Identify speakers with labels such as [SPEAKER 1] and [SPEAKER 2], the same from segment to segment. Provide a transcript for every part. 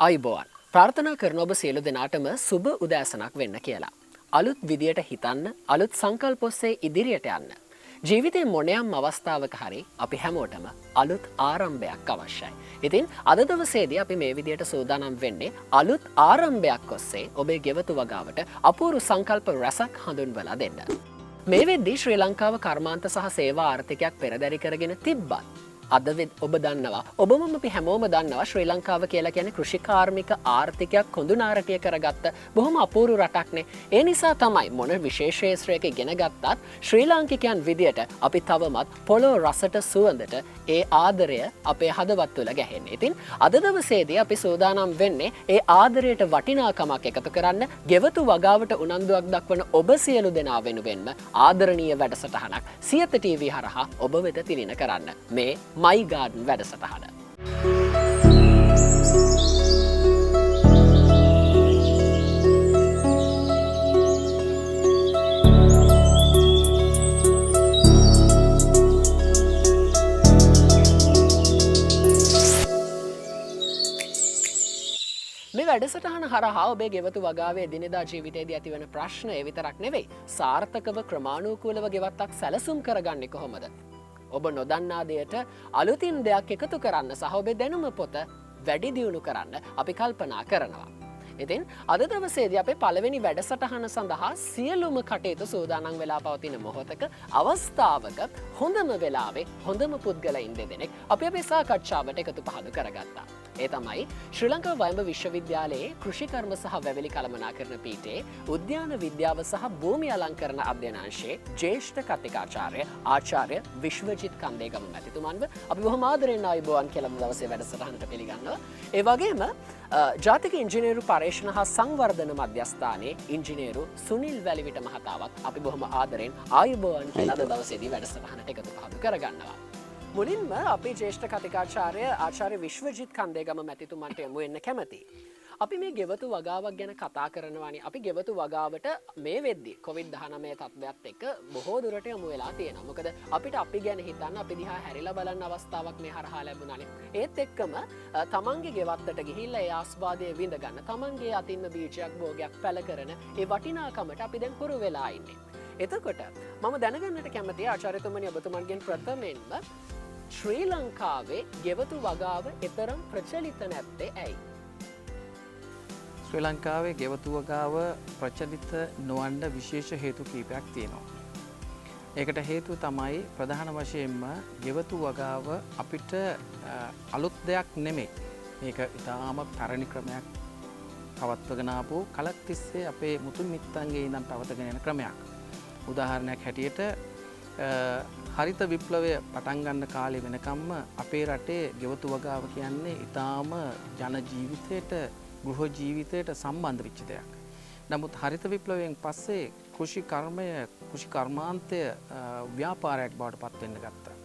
[SPEAKER 1] අයිබෝවන් ප්‍රාර්ථනා කරන ඔබ සියලු දෙනාටම සුබ උදෑසනක් වෙන්න කියලා. අලුත් විදියට හිතන්න, අලුත් සංකල්ප ඔස්සේ ඉදිරියට යන්න. ජීවිතේ මොනෑම් අවස්ථාවක හරි අපි හැමෝටම අලුත් ආරම්භයක් අවශ්‍යයි. ඉතින් අද දවසේදී අපි මේ විදියට සූදානම් වෙන්නේ අලුත් ආරම්භයක් ඔස්සේ ඔබේ ගෙවතු වගාවට අපූර්ව සංකල්ප රැසක් හඳුන්වලා දෙන්න. මේ වෙද්දී ශ්‍රී ලංකාව කර්මාන්ත සහ සේවා ආර්ථිකයක් පෙරදරි කරගෙන තිබ්බත් අද ඔබ දන්නවා ඔබම අපි හැමෝම දන්නවා ශ්‍රී ලංකාව කියලා කියන්නේ කෘෂිකාර්මික ආර්ථිකයක් කොඳුනාරටය කරගත්ත බොහොම අපූර්ව රටක්නේ. ඒ නිසා තමයි මොන විශේෂ ක්ෂේත්‍රයක ඉගෙන ගත්තත් ශ්‍රී ලාංකිකයන් විදියට අපි තවමත් පොළොව රසට සුවඳට ඒ ආදරය අපේ හදවත් තුළ ගැහෙන්නේ. ඉතින් අද දවසේදී අපි සූදානම් වෙන්නේ ඒ ආදරයට වටිනාකමක් එකතු කරන්න, ගෙවතු වගාවට උනන්දුවක් දක්වන ඔබ සියලු දෙනා වෙනුවෙන්ම ආදරණීය වැඩසටහනක් සියත ටීවී හරහා ඔබ වෙත තිලින කරන්න. මේ My Garden වැඩසටහන. මේ වැඩසටහන හරහා ඔබේ ගෙවතු වගාවේ දිනදා ජීවිතයේදී ඇතිවන ප්‍රශ්න ඒ විතරක් නෙවෙයි, සාර්ථකව ක්‍රමානුකූලව ගෙවත්තක් සැලසුම් කරගන්නේ කොහොමද? ඔබ නොදන්නා දෙයට අලුතින් දෙයක් එකතු කරන්න සහ ඔබේ දැනුම පොත වැඩි දියුණු කරන්න අපි කල්පනා කරනවා. ඉතින් අද දවසේදී අපේ පළවෙනි වැඩසටහන සඳහා සියලුම කටයුතු සූදානම් වෙලා පවතින මොහොතක අවස්ථාවක හොඳම වෙලාවේ හොඳම පුද්ගලයින් දෙදෙනෙක් අපි අපේ සාකච්ඡාවට එකතු පහදු කරගත්තා. ඒ තමයි ශ්‍රී ලංකා වයඹ විශ්වවිද්‍යාලයේ කෘෂිකර්ම සහ වැවිලි කළමනාකරණ පීඨයේ උද්‍යාන විද්‍යාව සහ භූමි අලංකරණ අධ්‍යනාංශයේ ජ්‍යෙෂ්ඨ කතිකාචාර්ය ආචාර්ය විශ්වජිත් කන්දේගම මැතිතුමන්ව අපි බොහොම ආදරෙන් ආයුබෝවන් කියලා දවසේ වැඩසටහනට පිළිගන්නවා. ඒ වගේම ජාතික ඉංජිනේරු පර්යේෂණ හා සංවර්ධන මධ්‍යස්ථානයේ ඉංජිනේරු සුනිල් වැලිවිට මහතාවත් අපි බොහොම ආදරෙන් ආයුබෝවන් කියලා අද දවසේදී වැඩසටහනට එකතු පහදු කරගන්නවා. මුලින්ම අපේ ජ්‍යෙෂ්ඨ කතිකාචාර්ය ආචාර්ය විශ්වජිත් කන්දේගම මැතිතුමන්ට යමු වෙන්න කැමතියි. අපි මේ ගෙවතු වගාවක් ගැන කතා කරනවානේ. අපි ගෙවතු වගාවට මේ වෙද්දී COVID-19 තත්ත්වයක් එක්ක බොහෝ දුරට යමු වෙලා තියෙනවා. මොකද අපිට අපි ගැන හිතන්න, අපි දිහා හැරිලා බලන්න අවස්ථාවක් මේ හරහා ලැබුණානේ. ඒත් එක්කම තමන්ගේ ගෙවත්තට ගිහිල්ලා ඒ ආස්වාදය විඳ ගන්න, තමන්ගේ අතින්ම බීජයක් භෝගයක් පැල කරන ඒ වටිනාකමට අපි දැන් හුරු වෙලා ඉන්නේ. එතකොට මම දැනගන්නට කැමතියි ආචාර්යතුමනි ඔබතුමන්ගෙන් ප්‍රථමයෙන්ම ශ්‍රී ලංකාවේ ගෙවතු වගාව එතරම් ප්‍රචලිත නැත්තේ ඇයි?
[SPEAKER 2] ශ්‍රී ලංකාවේ ගෙවතු වගාව ප්‍රචලිත නොවන්න විශේෂ හේතු කීපයක් තියෙනවා. ඒකට හේතුව තමයි ප්‍රධාන වශයෙන්ම ගෙවතු වගාව අපිට අලුත් දෙයක් නෙමෙයි. මේක ඉතාම පැරණි ක්‍රමයක්, පවත්වගෙන ආපු කලක් තිස්සේ අපේ මුතුන් මිත්තන්ගේ ඉඳන් පවත්වගෙන යන ක්‍රමයක්. උදාහරණයක් හැටියට හරිත විප්ලවය පටන් ගන්න කාලේ වෙනකම්ම අපේ රටේ ගෙවතු වගාව කියන්නේ ඊටාම ජන ජීවිතයට, ගෘහ ජීවිතයට සම්බන්ධ වෙච්ච දෙයක්. නමුත් හරිත විප්ලවයෙන් පස්සේ කෘෂි කර්මය, කෘෂි කර්මාන්තය ව්‍යාපාරයක් බවට පත් වෙන්න ගත්තා.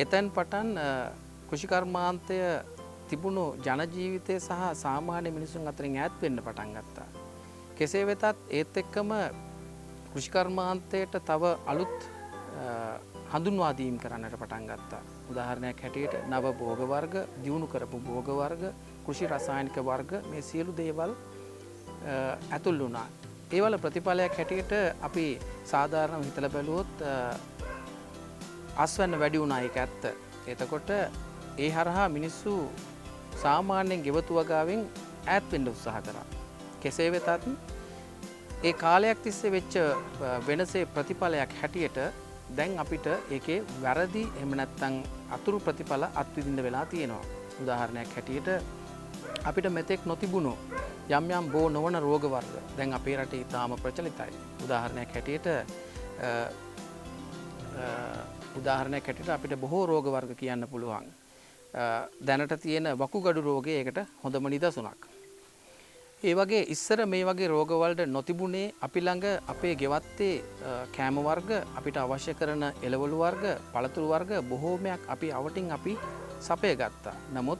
[SPEAKER 2] එතෙන් පටන් කෘෂි කර්මාන්තය තිබුණු ජන ජීවිතය සහ සාමාන්‍ය මිනිසුන් අතරින් ඈත් වෙන්න පටන් ගත්තා. කෙසේ වෙතත් ඒත් එක්කම කෘෂි කර්මාන්තයට තව අලුත් හඳුන්වා දීම් කරන්නට පටන් ගත්තා. උදාහරණයක් හැටියට නව භෝග වර්ග, දියුණු කරපු භෝග වර්ග, කෘෂි රසායනික වර්ග, මේ සියලු දේවල් ඇතුල් වුණා. ඒවල ප්‍රතිඵලයක් හැටියට අපි සාධාරණව හිතලා බැලුවොත් අස්වැන්න වැඩි වුණා, ඒක ඇත්ත. එතකොට ඒ හරහා මිනිස්සු සාමාන්‍යයෙන් ගෙවතු වගාවෙන් ඈත් වෙන්න උත්සාහ කරා. කෙසේ වෙතත් ඒ කාලයක් තිස්සේ වෙච්ච වෙනසේ ප්‍රතිඵලයක් හැටියට දැන් අපිට ඒකේ වැරදි එහෙම නැත්නම් අතුරු ප්‍රතිඵල අත්විඳින්න වෙලා තියෙනවා. උදාහරණයක් හැටියට අපිට මෙතෙක් නොතිබුණු යම් යම් බෝ නොවන රෝග වර්ග දැන් අපේ රටේ ඉතාම ප්‍රචලිතයි. උදාහරණයක් හැටියට අපිට බොහෝ රෝග වර්ග කියන්න පුළුවන්. දැනට තියෙන වකුගඩු රෝගය ඒකට හොඳම නිදසුනක්. ඒ වගේ ඉස්සර මේ වගේ රෝගවලට නොතිබුණේ අපි ළඟ අපේ ගෙවත්තේ කෑම වර්ග, අපිට අවශ්‍ය කරන එළවලු වර්ග, පළතුරු වර්ග බොහෝමයක් අපි අවටින් අපි සපය ගත්තා. නමුත්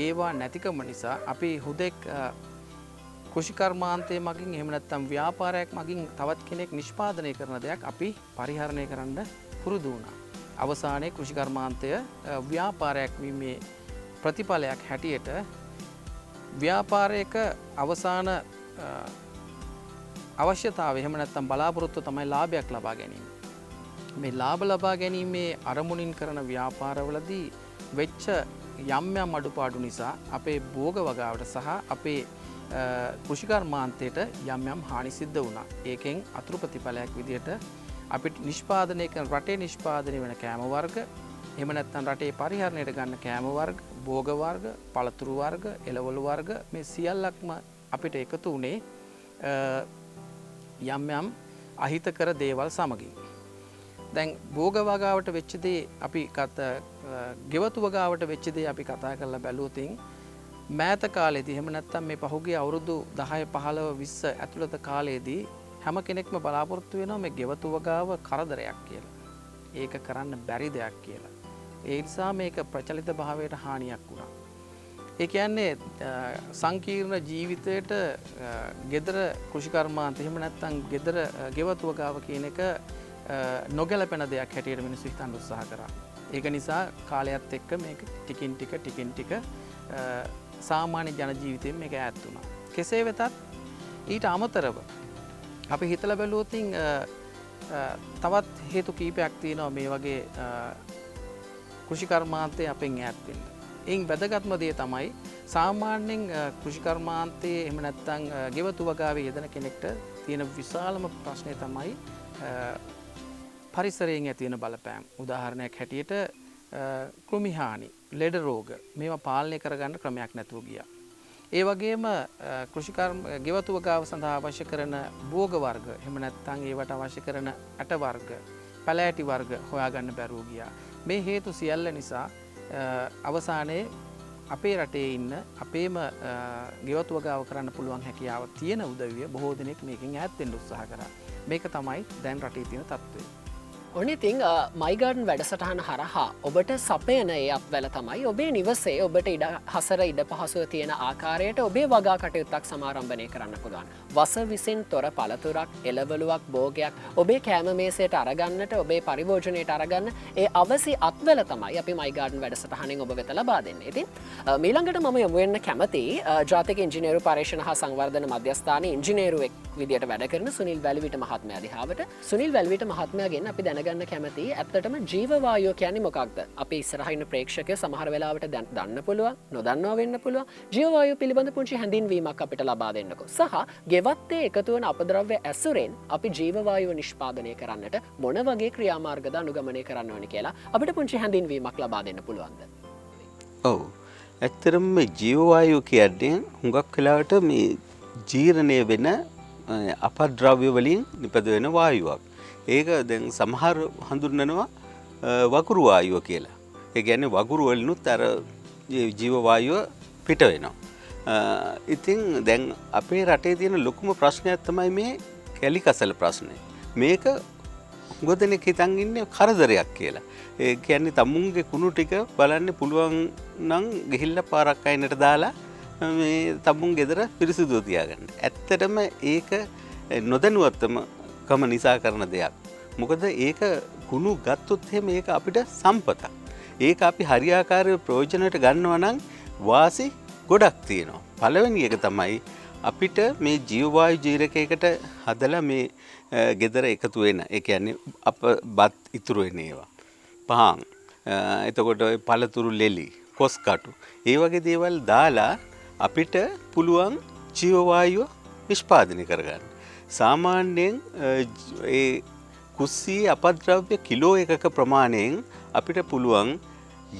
[SPEAKER 2] ඒවා නැතිකම නිසා අපි හුදෙක් කෘෂිකර්මාන්තය මගින් එහෙම නැත්නම් ව්‍යාපාරයක් මගින් තවත් කෙනෙක් නිෂ්පාදනය කරන දෙයක් අපි පරිහරණය කරන්න පුරුදු වුණා. අවසානයේ කෘෂිකර්මාන්තය ව්‍යාපාරයක් වීමේ ප්‍රතිඵලයක් හැටියට ව්‍යාපාරයක අවසාන අවශ්‍යතාවය එහෙම නැත්නම් බලාපොරොත්තුව තමයි ලාභයක් ලබා ගැනීම. මේ ලාභ ලබා ගැනීමේ අරමුණින් කරන ව්‍යාපාරවලදී වෙච්ච යම් යම් අඩුපාඩු නිසා අපේ භෝග වගාවට සහ අපේ කෘෂිකර්මාන්තයට යම් යම් හානි සිද්ධ වුණා. ඒකෙන් අතුරු ප්‍රතිඵලයක් විදිහට අපිට නිෂ්පාදනය කරන රටේ නිෂ්පාදනය වෙන කෑම වර්ග, එහෙම නැත්නම් රටේ පරිහරණයට ගන්න කෑම වර්ග, භෝග වර්ග, පළතුරු වර්ග, එළවලු වර්ග මේ සියල්ලක්ම අපිට එකතු වුණේ යම් යම් අහිතකර දේවල් සමගින්. දැන් භෝග වගාවට වෙච්ච දේ අපි ගෙවතු වගාවට වෙච්ච දේ අපි කතා කරලා බැලුවොත් මෑත කාලේදී එහෙම නැත්නම් මේ පහුගිය අවුරුදු 10 15 20 ඇතුළත කාලේදී හැම කෙනෙක්ම බලාපොරොත්තු වෙනවා මේ ගෙවතු වගාව කරදරයක් කියලා. ඒක කරන්න බැරි දෙයක් කියලා. ඒ නිසා මේක ප්‍රචලිත භාවයට හානියක් වුණා. ඒ කියන්නේ සංකීර්ණ ජීවිතයට gedara කෘෂිකර්මාන්ත එහෙම නැත්නම් gedara ගෙවතු වගාව කියන එක නොගැලපෙන දෙයක් හැටියට මිනිස්සු හිතන්න උත්සාහ කරා. ඒක නිසා කාලයත් එක්ක මේක ටිකින් ටික සාමාන්‍ය ජන ජීවිතයෙන් මේක ඈත් වුණා. කෙසේ වෙතත් ඊට අමතරව අපි හිතලා බැලුවොත් තවත් හේතු කීපයක් තියෙනවා මේ වගේ කෘෂිකර්මාන්තයේ අපෙන් ඈත් වෙන්න. එයින් වැදගත්ම දේ තමයි සාමාන්‍යයෙන් කෘෂිකර්මාන්තයේ එහෙම නැත්නම් ගෙවතු වගාවේ යෙදෙන කෙනෙක්ට තියෙන විශාලම ප්‍රශ්නය තමයි පරිසරයෙන් ඇති වෙන බලපෑම්. උදාහරණයක් හැටියට කෘමි හානි, ලෙඩ රෝග මේවා පාලනය කරගන්න ක්‍රමයක් නැතුව ගියා. ඒ වගේම ගෙවතු වගාව සඳහා අවශ්‍ය කරන භෝග වර්ග, එහෙම නැත්නම් ඒවට අවශ්‍ය කරන ඇට වර්ග, පැලෑටි වර්ග හොයාගන්න බැරුව ගියා. මේ හේතු සියල්ල නිසා අවසානයේ අපේ රටේ ඉන්න අපේම ගෙවතු වගාව කරන්න පුළුවන් හැකියාව තියෙන උදවිය බොහෝ දෙනෙක් මේකෙන් ඈත් වෙන්න උත්සාහ කරා. මේක තමයි දැන් රටේ තියෙන තත්ත්වය.
[SPEAKER 1] ඔනිතින් මයිගඩන් වැඩසටහන හරහා ඔබට සපයන ඒ අපවැල තමයි ඔබේ නිවසේ ඔබට හසර ඉඩ පහසුව තියෙන ආකාරයට ඔබේ වගා කටයුත්තක් සමාරම්භනය කරන්න පුළුවන්. වස විසින් තොර පළතුරක්, එළවලුවක්, භෝගයක් ඔබේ කෑම මේසයට අරගන්නට, ඔබේ පරිභෝජනයට අරගන්න ඒ අවසි අත්වැල තමයි අපි මයිගඩන් වැඩසටහනෙන් ඔබ වෙත ලබා දෙන්නේ. ඉතින් මීළඟට මම යොමු වෙන්න කැමති ජාතික ඉංජිනේරු පරීක්ෂණ හා සංවර්ධන මධ්‍යස්ථානයේ ඉංජිනේරුවෙක් විදියට වැඩ කරන සුනිල් වැලිවිට මහත්මයා දිහාවට. සුනිල් වැලිවිට මහත්මයාගෙන් අපි දැනගන්න කැමති ඇත්තටම ජීවවායුව කියන්නේ මොකක්ද? අපි ඉස්සරහින් ඉන්න ප්‍රේක්ෂකයෝ සමහර වෙලාවට දන්න පුළුවන්, නොදන්නවා වෙන්න පුළුවන්. ජීවවායුව පිළිබඳ පුංචි හැඳින්වීමක් අපිට ලබා දෙන්නකෝ. සහ ගෙවත්තේ එකතු වන අපද්‍රව්‍ය ඇසුරෙන් අපි ජීවවායුව නිෂ්පාදනය කරන්නට මොන වගේ ක්‍රියාමාර්ගද අනුගමනය කරන්න ඕනේ කියලා අපිට පුංචි හැඳින්වීමක් ලබා දෙන්න පුළුවන්ද?
[SPEAKER 3] ඔව්. ඇත්තටම මේ ජීවවායුව කියන්නේ හුඟක් වෙලාවට මේ ජීර්ණය වෙන අපද්‍රව්‍ය වලින් නිපද වෙන වායුවක්. ඒක දැන් සමහර හඳුන්වනවා වගුරු වායුව කියලා. ඒ කියන්නේ වගුරු වලිනුත් අර ජීව වායුව පිට වෙනවා. ඉතින් දැන් අපේ රටේ තියෙන ලොකුම ප්‍රශ්නයක් තමයි මේ කැලි කසල ප්‍රශ්නය. මේක ගොඩනෙක් හිතන් ඉන්නේ කරදරයක් කියලා. ඒ කියන්නේ තමුන්ගේ කුණු ටික බලන්න පුළුවන් නම් ගිහිල්ලා පාරක් අයිනට දාලා මේ තමුන් ගෙදර පිරිසිදුව තියාගන්න. ඇත්තටම ඒක නොදැනුවත්වම කම නිසා කරන දෙයක්. මොකද ඒක කුණු ගත්තොත් එහෙම ඒක අපිට සම්පතක්. ඒක අපි හරියාකාරව ප්‍රයෝජනයට ගන්නවා නම් වාසි ගොඩක් තියෙනවා. පළවෙනි එක තමයි අපිට මේ ජීවවායු ජීරකයකට හදලා මේ ගෙදර එකතු වෙන. ඒ කියන්නේ අප බත් ඉතුරු වෙන ඒවා. පහන්. එතකොට ඔය පළතුරු ලෙලි, කොස් කටු. ඒ වගේ දේවල් දාලා අපිට පුළුවන් ජීවවායුව නිෂ්පාදනය කරගන්න. සාමාන්‍යයෙන් ඒ කුස්සියේ අපද්‍රව්‍ය කිලෝ එකක ප්‍රමාණයෙන් අපිට පුළුවන්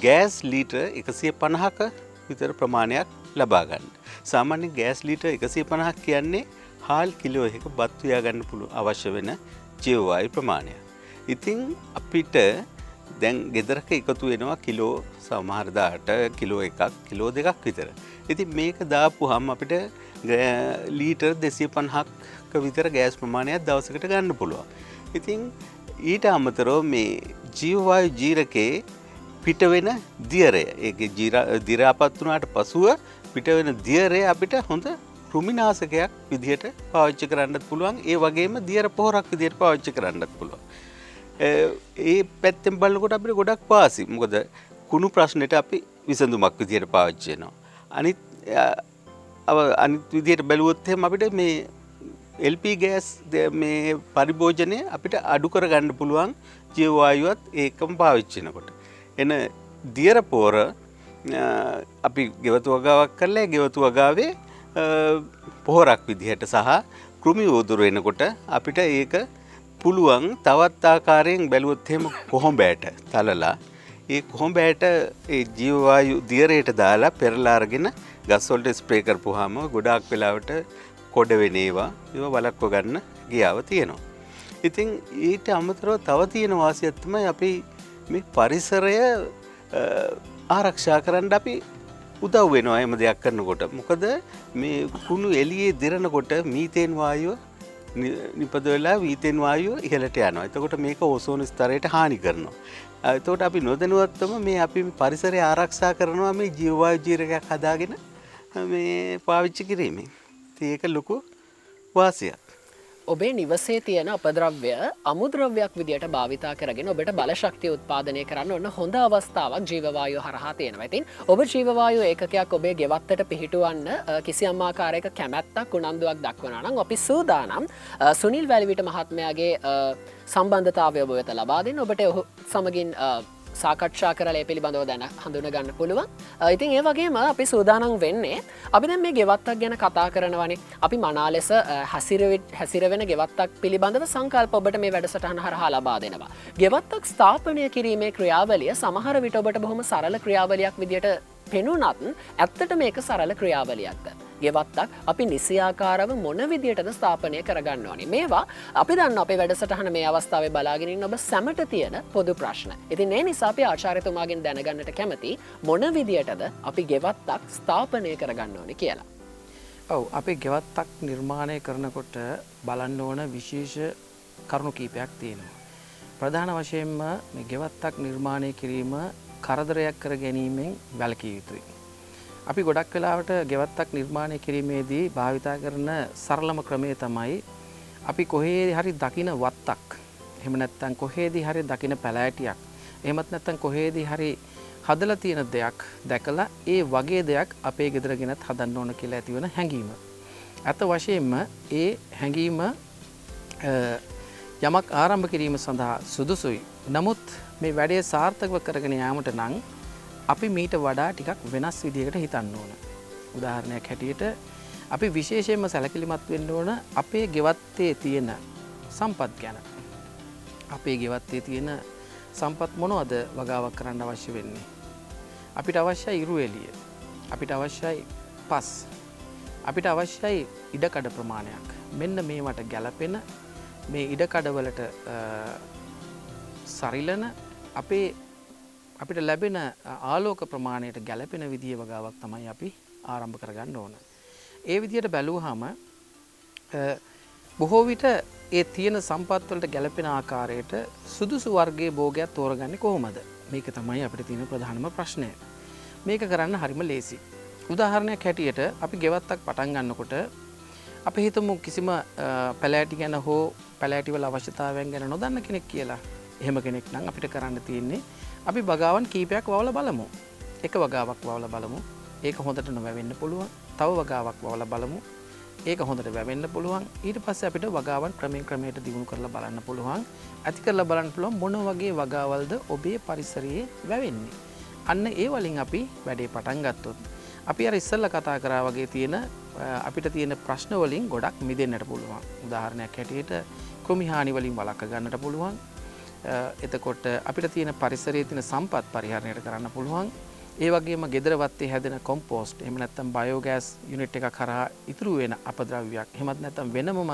[SPEAKER 3] ගෑස් ලීටර් 150ක විතර ප්‍රමාණයක් ලබා ගන්න. සාමාන්‍යයෙන් ගෑස් ලීටර් 150ක් කියන්නේ හාල් කිලෝ එකක බත් උයා ගන්න පුළුවන් අවශ්‍ය වෙන ජීවවායු ප්‍රමාණය. ඉතින් අපිට දැන් ගෙදරක එකතු වෙනවා කිලෝ සමහර දාට කිලෝ එකක්, කිලෝ දෙකක් විතර. ඉතින් මේක දාපුවාම අපිට ලීටර් 250ක විතර ගෑස් ප්‍රමාණයක් දවසකට ගන්න පුළුවන්. ඉතින් ඊට අමතරව මේ ජීවවායු ජීරකේ පිට වෙන දියරය, ඒකේ දිරාපත් වුණාට පසුව පිට වෙන දියරය අපිට හොඳ කෘමිනාශකයක් විදිහට පාවිච්චි කරන්නත් පුළුවන්. ඒ වගේම දියර පොහොරක් විදිහට පාවිච්චි කරන්නත් පුළුවන්. ඒ පැත්තෙන් බලනකොට අපිට ගොඩක් වාසි. මොකද කුණු ප්‍රශ්නෙට අපි විසඳුමක් විදිහට පාවිච්චි කරනවා. අනිත් අනිත් විදිහට බැලුවොත් එහෙම අපිට මේ LP ගෑස් මේ පරිභෝජනය අපිට අඩු කරගන්න පුළුවන් ජීව වායුවත් ඒකම පාවිච්චි කරනකොට. එන දියර පොර අපි ගෙවතු වගාවක් කරලා ගෙවතු වගාවේ පොහොරක් විදිහට සහ කෘමි උදුර වෙනකොට අපිට ඒක පුළුවන් තවත් ආකාරයෙන් බැලුවොත් එහෙම කොහොඹෑට තලලා ඒ කොහොඹෑට ඒ ජීව වායු දියරයට දාලා පෙරලා අරගෙන ගස් වලට ස්ප්‍රේ කරපුවාම ගොඩාක් වෙලාවට කොඩ වෙන ඒවා වළක්ව ගන්න ගියාව තියෙනවා. ඉතින් ඊට අමතරව තව තියෙන වාසියක් තමයි අපි මේ පරිසරය ආරක්ෂා කරන්න අපි උදව් වෙනවා එහෙම දෙයක් කරනකොට. මොකද මේ කුණු එළියේ දිරනකොට මීතේන් වායුව නිපද වෙලා මීතේන් වායුව ඉහළට යනවා. එතකොට මේක ඕසෝන ස්තරයට හානි කරනවා. එතකොට අපි නොදැනුවත්වම මේ අපි පරිසරය ආරක්ෂා කරනවා මේ ජීව වායු ජීරකයක් හදාගෙන මේ පාවිච්චි කිරීමෙන්. ඒක ලොකු වාසියක්.
[SPEAKER 1] ඔබේ නිවසේ තියෙන අපද්‍රව්‍ය අමුද්‍රව්‍යයක් විදියට භාවිතා කරගෙන ඔබට බල ශක්තිය උත්පාදනය කරන්න ඔන්න හොඳ අවස්ථාවක් ජීවවායුව හරහා තියෙනවා. ඉතින් ඔබ ජීවවායු ඒකකයක් ඔබේ ගෙවත්තට පිහිටුවන්න කිසියම් ආකාරයක කැමැත්තක් උනන්දුවක් දක්වනවා නම් අපි සූදානම් සුනිල් වැලිවිට මහත්මයාගේ සම්බන්ධතාවය ඔබ වෙත ලබා දෙන්න. ඔබට ඔහු සමගින් සාකච්ඡා කරලා ඒ පිළිබඳව දැන හඳුනා ගන්න පුළුවන්. ඉතින් ඒ වගේම අපි සූදානම් වෙන්නේ අපි දැන් මේ ගෙවත්තක් ගැන කතා කරනවානේ. අපි මනා ලෙස හැසිරවෙන ගෙවත්තක් පිළිබඳව සංකල්ප ඔබට මේ වැඩසටහන හරහා ලබා දෙනවා. ගෙවත්තක් ස්ථාපනය කිරීමේ ක්‍රියාවලිය සමහර විට ඔබට බොහොම සරල ක්‍රියාවලියක් විදියට පෙනුනත් ඇත්තට මේක සරල ක්‍රියාවලියක්ද? ගෙවත්තක් අපි නිසියාකාරව මොන විදියටද ස්ථාපනය කරගන්න ඕනේ. මේවා අපි දන්න අපේ වැඩසටහන මේ අවස්ථාවේ බලාගෙන ඉන්න ඔබ සැමට තියෙන පොදු ප්‍රශ්න. ඉතින් ඒ නිසා අපි ආචාර්යතුමාගෙන් දැනගන්නට කැමති මොන විදියටද අපි ගෙවත්තක් ස්ථාපනය කරගන්න ඕනේ කියලා.
[SPEAKER 2] ඔව් අපි ගෙවත්තක් නිර්මාණය කරනකොට බලන්න ඕන විශේෂ කරුණු කීපයක් තියෙනවා. ප්‍රධාන වශයෙන්ම මේ ගෙවත්තක් නිර්මාණය කිරීම කරදරයක් කර ගැනීමෙන් වැළකී යුතුයි. අපි ගොඩක් වෙලාවට ගෙවත්තක් නිර්මාණය කිරීමේදී භාවිතා කරන සරලම ක්‍රමය තමයි අපි කොහේ හරි දකින වත්තක්, එහෙම නැත්නම් කොහේදී හරි දකින පැලෑටියක්, එහෙමත් නැත්නම් කොහේදී හරි හදලා තියෙන දෙයක් දැකලා ඒ වගේ දෙයක් අපේ ගෙදර ගෙනත් හදන්න ඕන කියලා ඇතිවන හැඟීම. අත වශයෙන්ම ඒ හැඟීම යමක් ආරම්භ කිරීම සඳහා සුදුසුයි. නමුත් මේ වැඩේ සාර්ථකව කරගෙන යාමට නම් අපි මීට වඩා ටිකක් වෙනස් විදිහකට හිතන්න ඕන. උදාහරණයක් හැටියට අපි විශේෂයෙන්ම සැලකිලිමත් වෙන්න ඕන අපේ ගෙවත්තේ තියෙන සම්පත් ගැන. අපේ ගෙවත්තේ තියෙන සම්පත් මොනවද වගාවක් කරන්න අවශ්‍ය වෙන්නේ? අපිට අවශ්‍යයි ඉරු එළිය. අපිට අවශ්‍යයි පස්. අපිට අවශ්‍යයි ඉඩකඩ ප්‍රමාණයක්. මෙන්න මේවට ගැලපෙන මේ ඉඩකඩවලට සරිලන අපිට ලැබෙන ආලෝක ප්‍රමාණයට ගැලපෙන විදිය වගාවක් තමයි අපි ආරම්භ කරගන්න ඕන. ඒ විදියට බැලුවහම බොහෝ විට ඒ තියෙන සම්පත් වලට ගැලපෙන ආකාරයට සුදුසු වර්ගයේ භෝගයක් තෝරගන්නේ කොහොමද? මේක තමයි අපිට තියෙන ප්‍රධානම ප්‍රශ්නය. මේක කරන්න හරිම ලේසි. උදාහරණයක් හැටියට අපි ගෙවත්තක් පටන් ගන්නකොට අපි හිතමු කිසිම පැලෑටි ගැන හෝ පැලෑටි වල අවශ්‍යතාවයන් ගැන නොදන්න කෙනෙක් කියලා. එහෙම කෙනෙක් නම් අපිට කරන්න තියෙන්නේ අපි වගාවන් කීපයක් වවලා බලමු. එක වගාවක් වවලා බලමු. ඒක හොඳට නොවැවෙන්න පුළුවන්. තව වගාවක් වවලා බලමු. ඒක හොඳට වැවෙන්න පුළුවන්. ඊට පස්සේ අපිට වගාවන් ක්‍රමයෙන් ක්‍රමයට දියුණු කරලා බලන්න පුළුවන්. ඇති කරලා බලන්න පුළුවන් මොන වගේ වගාවල්ද ඔබේ පරිසරයේ වැවෙන්නේ. අන්න ඒ වලින් අපි වැඩේ පටන් ගත්තොත් අපි අර ඉස්සෙල්ලා කතා කරා වගේ තියෙන අපිට තියෙන ප්‍රශ්න වලින් ගොඩක් මිදෙන්නට පුළුවන්. උදාහරණයක් හැටියට කෘමි හානි වලින් වළක්ව ගන්නට පුළුවන්. එතකොට අපිට තියෙන පරිසරයේ තියෙන සම්පත් පරිහරණයට කරන්න පුළුවන්. ඒ වගේම ගෙදර වත්තේ හැදෙන කොම්පෝස්ට් එහෙම නැත්නම් බයෝගෑස් යුනිට් එකක් කරා ඉතුරු වෙන අපද්‍රව්‍යයක් එහෙමත් නැත්නම් වෙනමම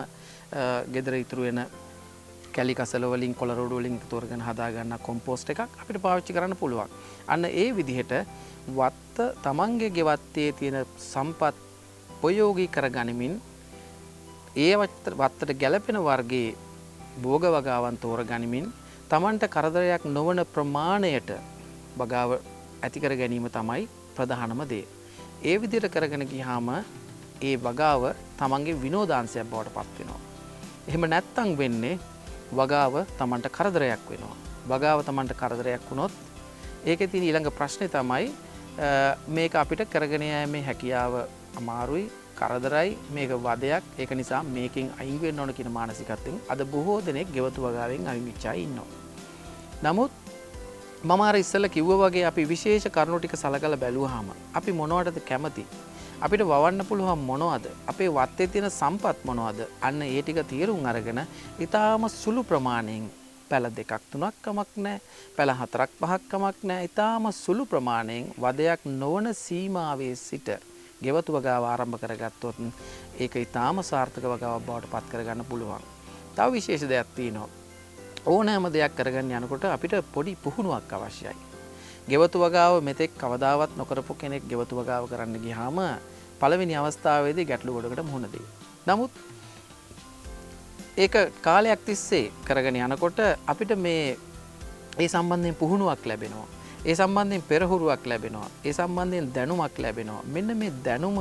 [SPEAKER 2] ගෙදර ඉතුරු වෙන කැලි කසල වලින් කොළ රොඩු වලින් තෝරගෙන හදා ගන්න කොම්පෝස්ට් එකක් අපිට පාවිච්චි කරන්න පුළුවන්. අන්න ඒ විදිහට වත්ත තමන්ගේ ගෙවත්තේ තියෙන සම්පත් උපයෝගී කරගනිමින් ඒ වත්තට ගැළපෙන වර්ගයේ භෝග වගාවන් තෝරගනිමින් තමන්ට කරදරයක් නොවන ප්‍රමාණයට වගාව ඇති කර ගැනීම තමයි ප්‍රධානම දේ. ඒ විදිහට කරගෙන ගියාම ඒ වගාව තමන්ගේ විනෝදාංශයක් බවට පත් වෙනවා. එහෙම නැත්තම් වෙන්නේ වගාව තමන්ට කරදරයක් වෙනවා. වගාව තමන්ට කරදරයක් වුණොත් ඒකේ තියෙන ඊළඟ ප්‍රශ්නේ තමයි මේක අපිට කරගෙන යෑමේ හැකියාව අමාරුයි. කරදරයි මේක වදයක් ඒක නිසා මේකෙන් අයින් වෙන්න ඕන කියන මානසිකත්වයෙන් අද බොහෝ දෙනෙක් ගෙවතු වගාවෙන් අයින් වෙච්චා ඉන්නවා. නමුත් මම අර ඉස්සෙල්ලා කිව්වා වගේ අපි විශේෂ කරුණු ටික සලකලා බැලුවාම අපි මොනවටද කැමති? අපිට වවන්න පුළුවන් මොනවද? අපේ වත්තේ තියෙන සම්පත් මොනවද? අන්න ඒ ටික තීරුම් අරගෙන ඊටාම සුළු ප්‍රමාණයෙන් පැල 2ක් 3ක් කමක් නැහැ. පැල 4ක් 5ක් කමක් නැහැ. ඊටාම සුළු ප්‍රමාණයෙන් වදයක් නොවන සීමාවේ සිට ගෙවතු වගාව ආරම්භ කරගත්තොත් ඒක ඊටාම සාර්ථක වගාවක් බවට පත් කරගන්න පුළුවන්. තව විශේෂ දෙයක් තියෙනවා. ඕනෑම දෙයක් කරගන්න යනකොට අපිට පොඩි පුහුණුවක් අවශ්‍යයි. ගෙවතු වගාව මෙතෙක් කවදාවත් නොකරපු කෙනෙක් ගෙවතු වගාව කරන්න ගියාම පළවෙනි අවස්ථාවේදී ගැටලු ගොඩකට මුහුණ දෙයි. නමුත් ඒක කාලයක් තිස්සේ කරගෙන යනකොට අපිට ඒ සම්බන්ධයෙන් පුහුණුවක් ලැබෙනවා. ඒ සම්බන්ධයෙන් පෙරහුරුවක් ලැබෙනවා. ඒ සම්බන්ධයෙන් දැනුමක් ලැබෙනවා. මෙන්න මේ දැනුම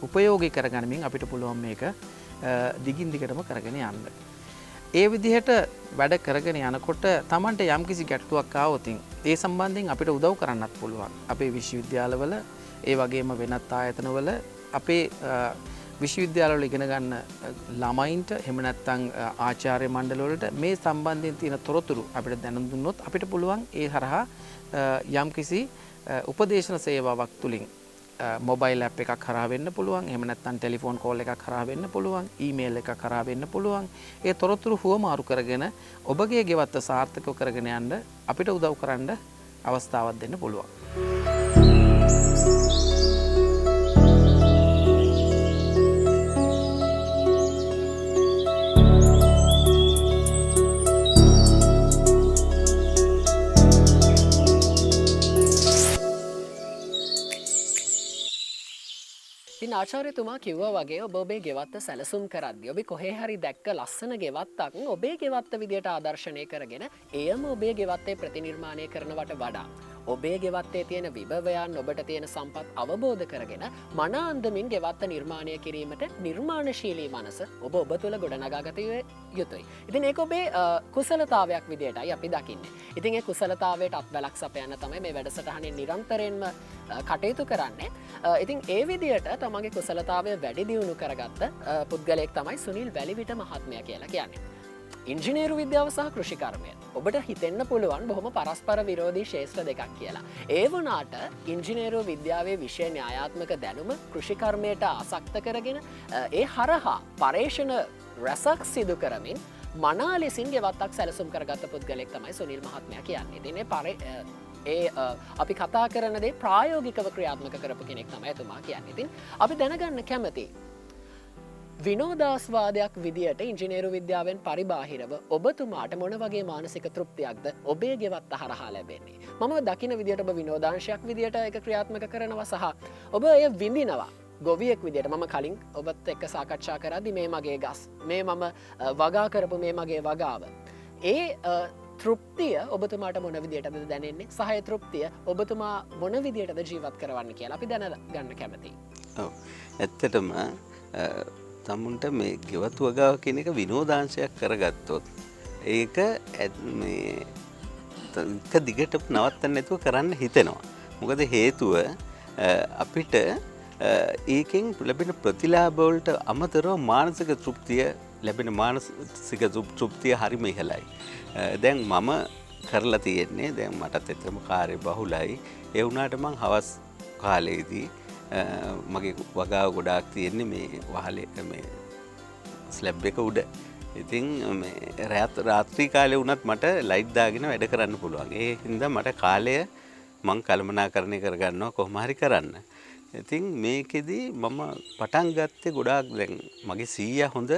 [SPEAKER 2] උපයෝගී කරගනිමින් අපිට පුළුවන් මේක දිගින් දිගටම කරගෙන යන්න. ඒ විදිහට වැඩ කරගෙන යනකොට Tamanට යම්කිසි ගැටලුවක් ආවොත් ඒ සම්බන්ධයෙන් අපිට උදව් කරන්නත් පුළුවන්. අපේ විශ්වවිද්‍යාලවල ඒ වගේම වෙනත් ආයතනවල අපේ විශ්වවිද්‍යාලවල ඉගෙන ගන්න ළමයින්ට එහෙම නැත්නම් ආචාර්ය මණ්ඩල වලට මේ සම්බන්ධයෙන් තියෙන තොරතුරු අපිට දැනුම් දුන්නොත් අපිට පුළුවන් ඒ හරහා යම්කිසි උපදේශන සේවාවක් තුලින් මොබයිල් ඇප් එකක් හරහා වෙන්න පුළුවන්. එහෙම නැත්නම් ටෙලිෆෝන් කෝල් එකක් හරහා වෙන්න පුළුවන්. ඊමේල් එකක් හරහා වෙන්න පුළුවන්. ඒ තොරතුරු හුවමාරු කරගෙන ඔබගේ ගෙවත්ත සාර්ථකව කරගෙන යන්න අපිට උදව් කරන්න අවස්ථාවක් දෙන්න පුළුවන්.
[SPEAKER 1] ඉතින් ආචාර්යතුමා කිව්වා වගේ ඔබ ඔබේ ගෙවත්ත සැලසුම් කරද්දී ඔබ කොහේ හරි දැක්ක ලස්සන ගෙවත්තක් ඔබේ ගෙවත්ත විදියට ආදර්ශනය කරගෙන එයම ඔබේ ගෙවත්තේ ප්‍රතිනිර්මාණය කරනවට වඩා ඔබේ ගෙවත්තේ තියෙන විභවයන් ඔබට තියෙන සම්පත් අවබෝධ කරගෙන මන අන්දමින් ගෙවත්ත නිර්මාණය කිරීමට නිර්මාණශීලී මනස ඔබ ඔබ තුළ ගොඩනගාගත යුතුයි. ඉතින් ඒක ඔබේ කුසලතාවයක් විදියටයි අපි දකින්නේ. ඉතින් ඒ කුසලතාවයට අත්වැලක් සපයන්න තමයි මේ වැඩසටහනේ නිරන්තරයෙන්ම කටයුතු කරන්නේ. ඉතින් ඒ විදියට තමගේ කුසලතාවය වැඩි දියුණු කරගත්ත පුද්ගලයෙක් තමයි සුනිල් වැලිවිට මහත්මයා කියලා කියන්නේ. ඉංජිනේරු විද්‍යාව සහ කෘෂිකර්මය ඔබට හිතෙන්න පුළුවන් බොහොම පරස්පර විරෝධී ශේෂ්ත්‍ර දෙකක් කියලා. ඒ වුණාට ඉංජිනේරු විද්‍යාවේ විෂය න්‍යායාත්මක දැනුම කෘෂිකර්මයට ආසක්ත කරගෙන ඒ හරහා පර්යේෂණ රැසක් සිදු කරමින් මනා ලෙසින් ගෙවත්තක් සැලසුම් කරගත්ත පුද්ගලයෙක් තමයි සුනිල් මහත්මයා කියන්නේ. ඉතින් අපි කතා කරන දේ ප්‍රායෝගිකව ක්‍රියාත්මක කරපු කෙනෙක් තමයි එතුමා කියන්නේ. ඉතින් අපි දැනගන්න කැමති විනෝදාස්වාදයක් විදියට ඉංජිනේරු විද්‍යාවෙන් පරිබාහිරව ඔබතුමාට මොන වගේ මානසික තෘප්තියක්ද ඔබේ ගෙවත්ත හරහා ලැබෙන්නේ. මම දකින විදියට ඔබ විනෝදාංශයක් විදියට ඒක ක්‍රියාත්මක කරනවා සහ ඔබ එය විඳිනවා. ගොවියෙක් විදියට මම කලින් ඔබත් එක්ක සාකච්ඡා කරද්දි මේ මගේ ගස් මේ මම වගා කරපු මේ මගේ වගාව. ඒ තෘප්තිය ඔබතුමාට මොන විදියටද දැනෙන්නේ සහ ඒ තෘප්තිය ඔබතුමා මොන විදියටද ජීවත් කරවන්න කියලා අපි දැනගන්න කැමතියි.
[SPEAKER 3] ඔව්. ඇත්තටම තමුන්ට මේ ගෙවතු වගාව කියන එක විනෝදාංශයක් කරගත්තොත් ඒක මේ එක දිගට නවත්තන්න නැතුව කරන්න හිතෙනවා. මොකද හේතුව අපිට ඒකෙන් ලැබෙන ප්‍රතිලාභ වලට අමතරව මානසික තෘප්තිය ලැබෙන මානසික තෘප්තිය හරිම ඉහළයි. දැන් මම කරලා තියෙන්නේ දැන් මටත් ඇත්තම කාර්ය බහුලයි. ඒ වුණාට මං හවස් කාලේදී මගේ වගාව ගොඩාක් තියෙන්නේ මේ වහලේ මේ ස්ලැබ් එක උඩ. ඉතින් මේ රාත්‍රී කාලේ වුණත් මට ලයිට් දාගෙන වැඩ කරන්න පුළුවන්. ඒ හින්දා මට කාලය මං කළමනාකරණය කරගන්නවා කොහොම හරි කරන්න. ඉතින් මේකෙදි මම පටන් ගත්තේ ගොඩාක් දැන් මගේ සීයා හොඳ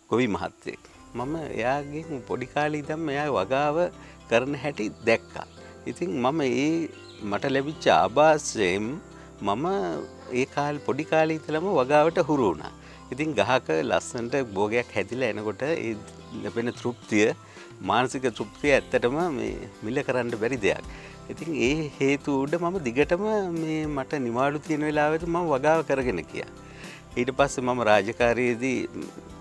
[SPEAKER 3] ගොවි මහත්තයෙක්. මම එයාගෙන් පොඩි කාලේ ඉඳන් එයා වගාව කරන හැටි දැක්කා. ඉතින් මම මට ලැබිච්ච ආభాසයෙන් මම ඒ පොඩි කාලේ ඉඳලම වගාවට හුරු වුණා. ඉතින් ගහක ලස්සනට භෝගයක් හැදිලා එනකොට ඒ ලැබෙන තෘප්තිය මානසික තෘප්තිය ඇත්තටම මේ මිල කරන්න බැරි දෙයක්. ඉතින් ඒ හේතු උඩ මම දිගටම මේ මට නිවාඩු තියෙන වෙලාවෙදී මම වගාව කරගෙන ගියා. ඊට පස්සේ මම රාජකාරියේදී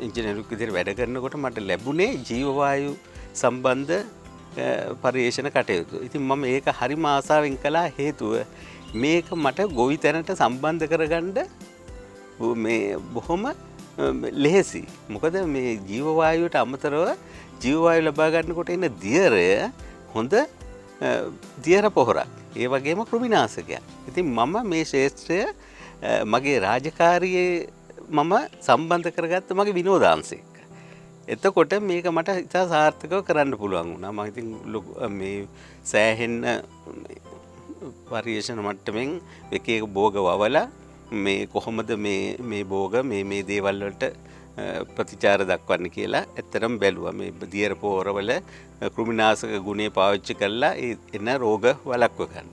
[SPEAKER 3] ඉංජිනේරුවෙක් විදිහට වැඩ කරනකොට මට ලැබුණේ ජීව වායු සම්බන්ධ පර්යේෂණ කටයුතු. ඉතින් මම ඒක හරිම ආසාවෙන් කළා හේතුව මේක මට ගොවි තැනට සම්බන්ධ කරගන්න මේ බොහොම ලෙහෙසි. මොකද මේ ජීවවායුවට අමතරව ජීවවායු ලබා ගන්නකොට එන දියරය හොඳ දියර පොහොරක්. ඒ වගේම කෘමිනාශකයක්. ඉතින් මම මේ ශාස්ත්‍රය මගේ රාජකාරියේ මම සම්බන්ධ කරගත්ත මගේ විනෝදාංශයක. එතකොට මේක මට ඉතා සාර්ථකව කරන්න පුළුවන් වුණා. මම ඉතින් මේ සෑහෙන්න පරිේශන මට්ටමින් එක එක භෝග වවලා මේ කොහොමද මේ භෝග මේ දේවල් වලට ප්‍රතිචාර දක්වන්න කියලා ඇත්තටම බැලුවා. මේ දියර පොහොරවල කෘමිනාශක ගුණය පාවිච්චි කරලා එන රෝග වළක්ව ගන්න.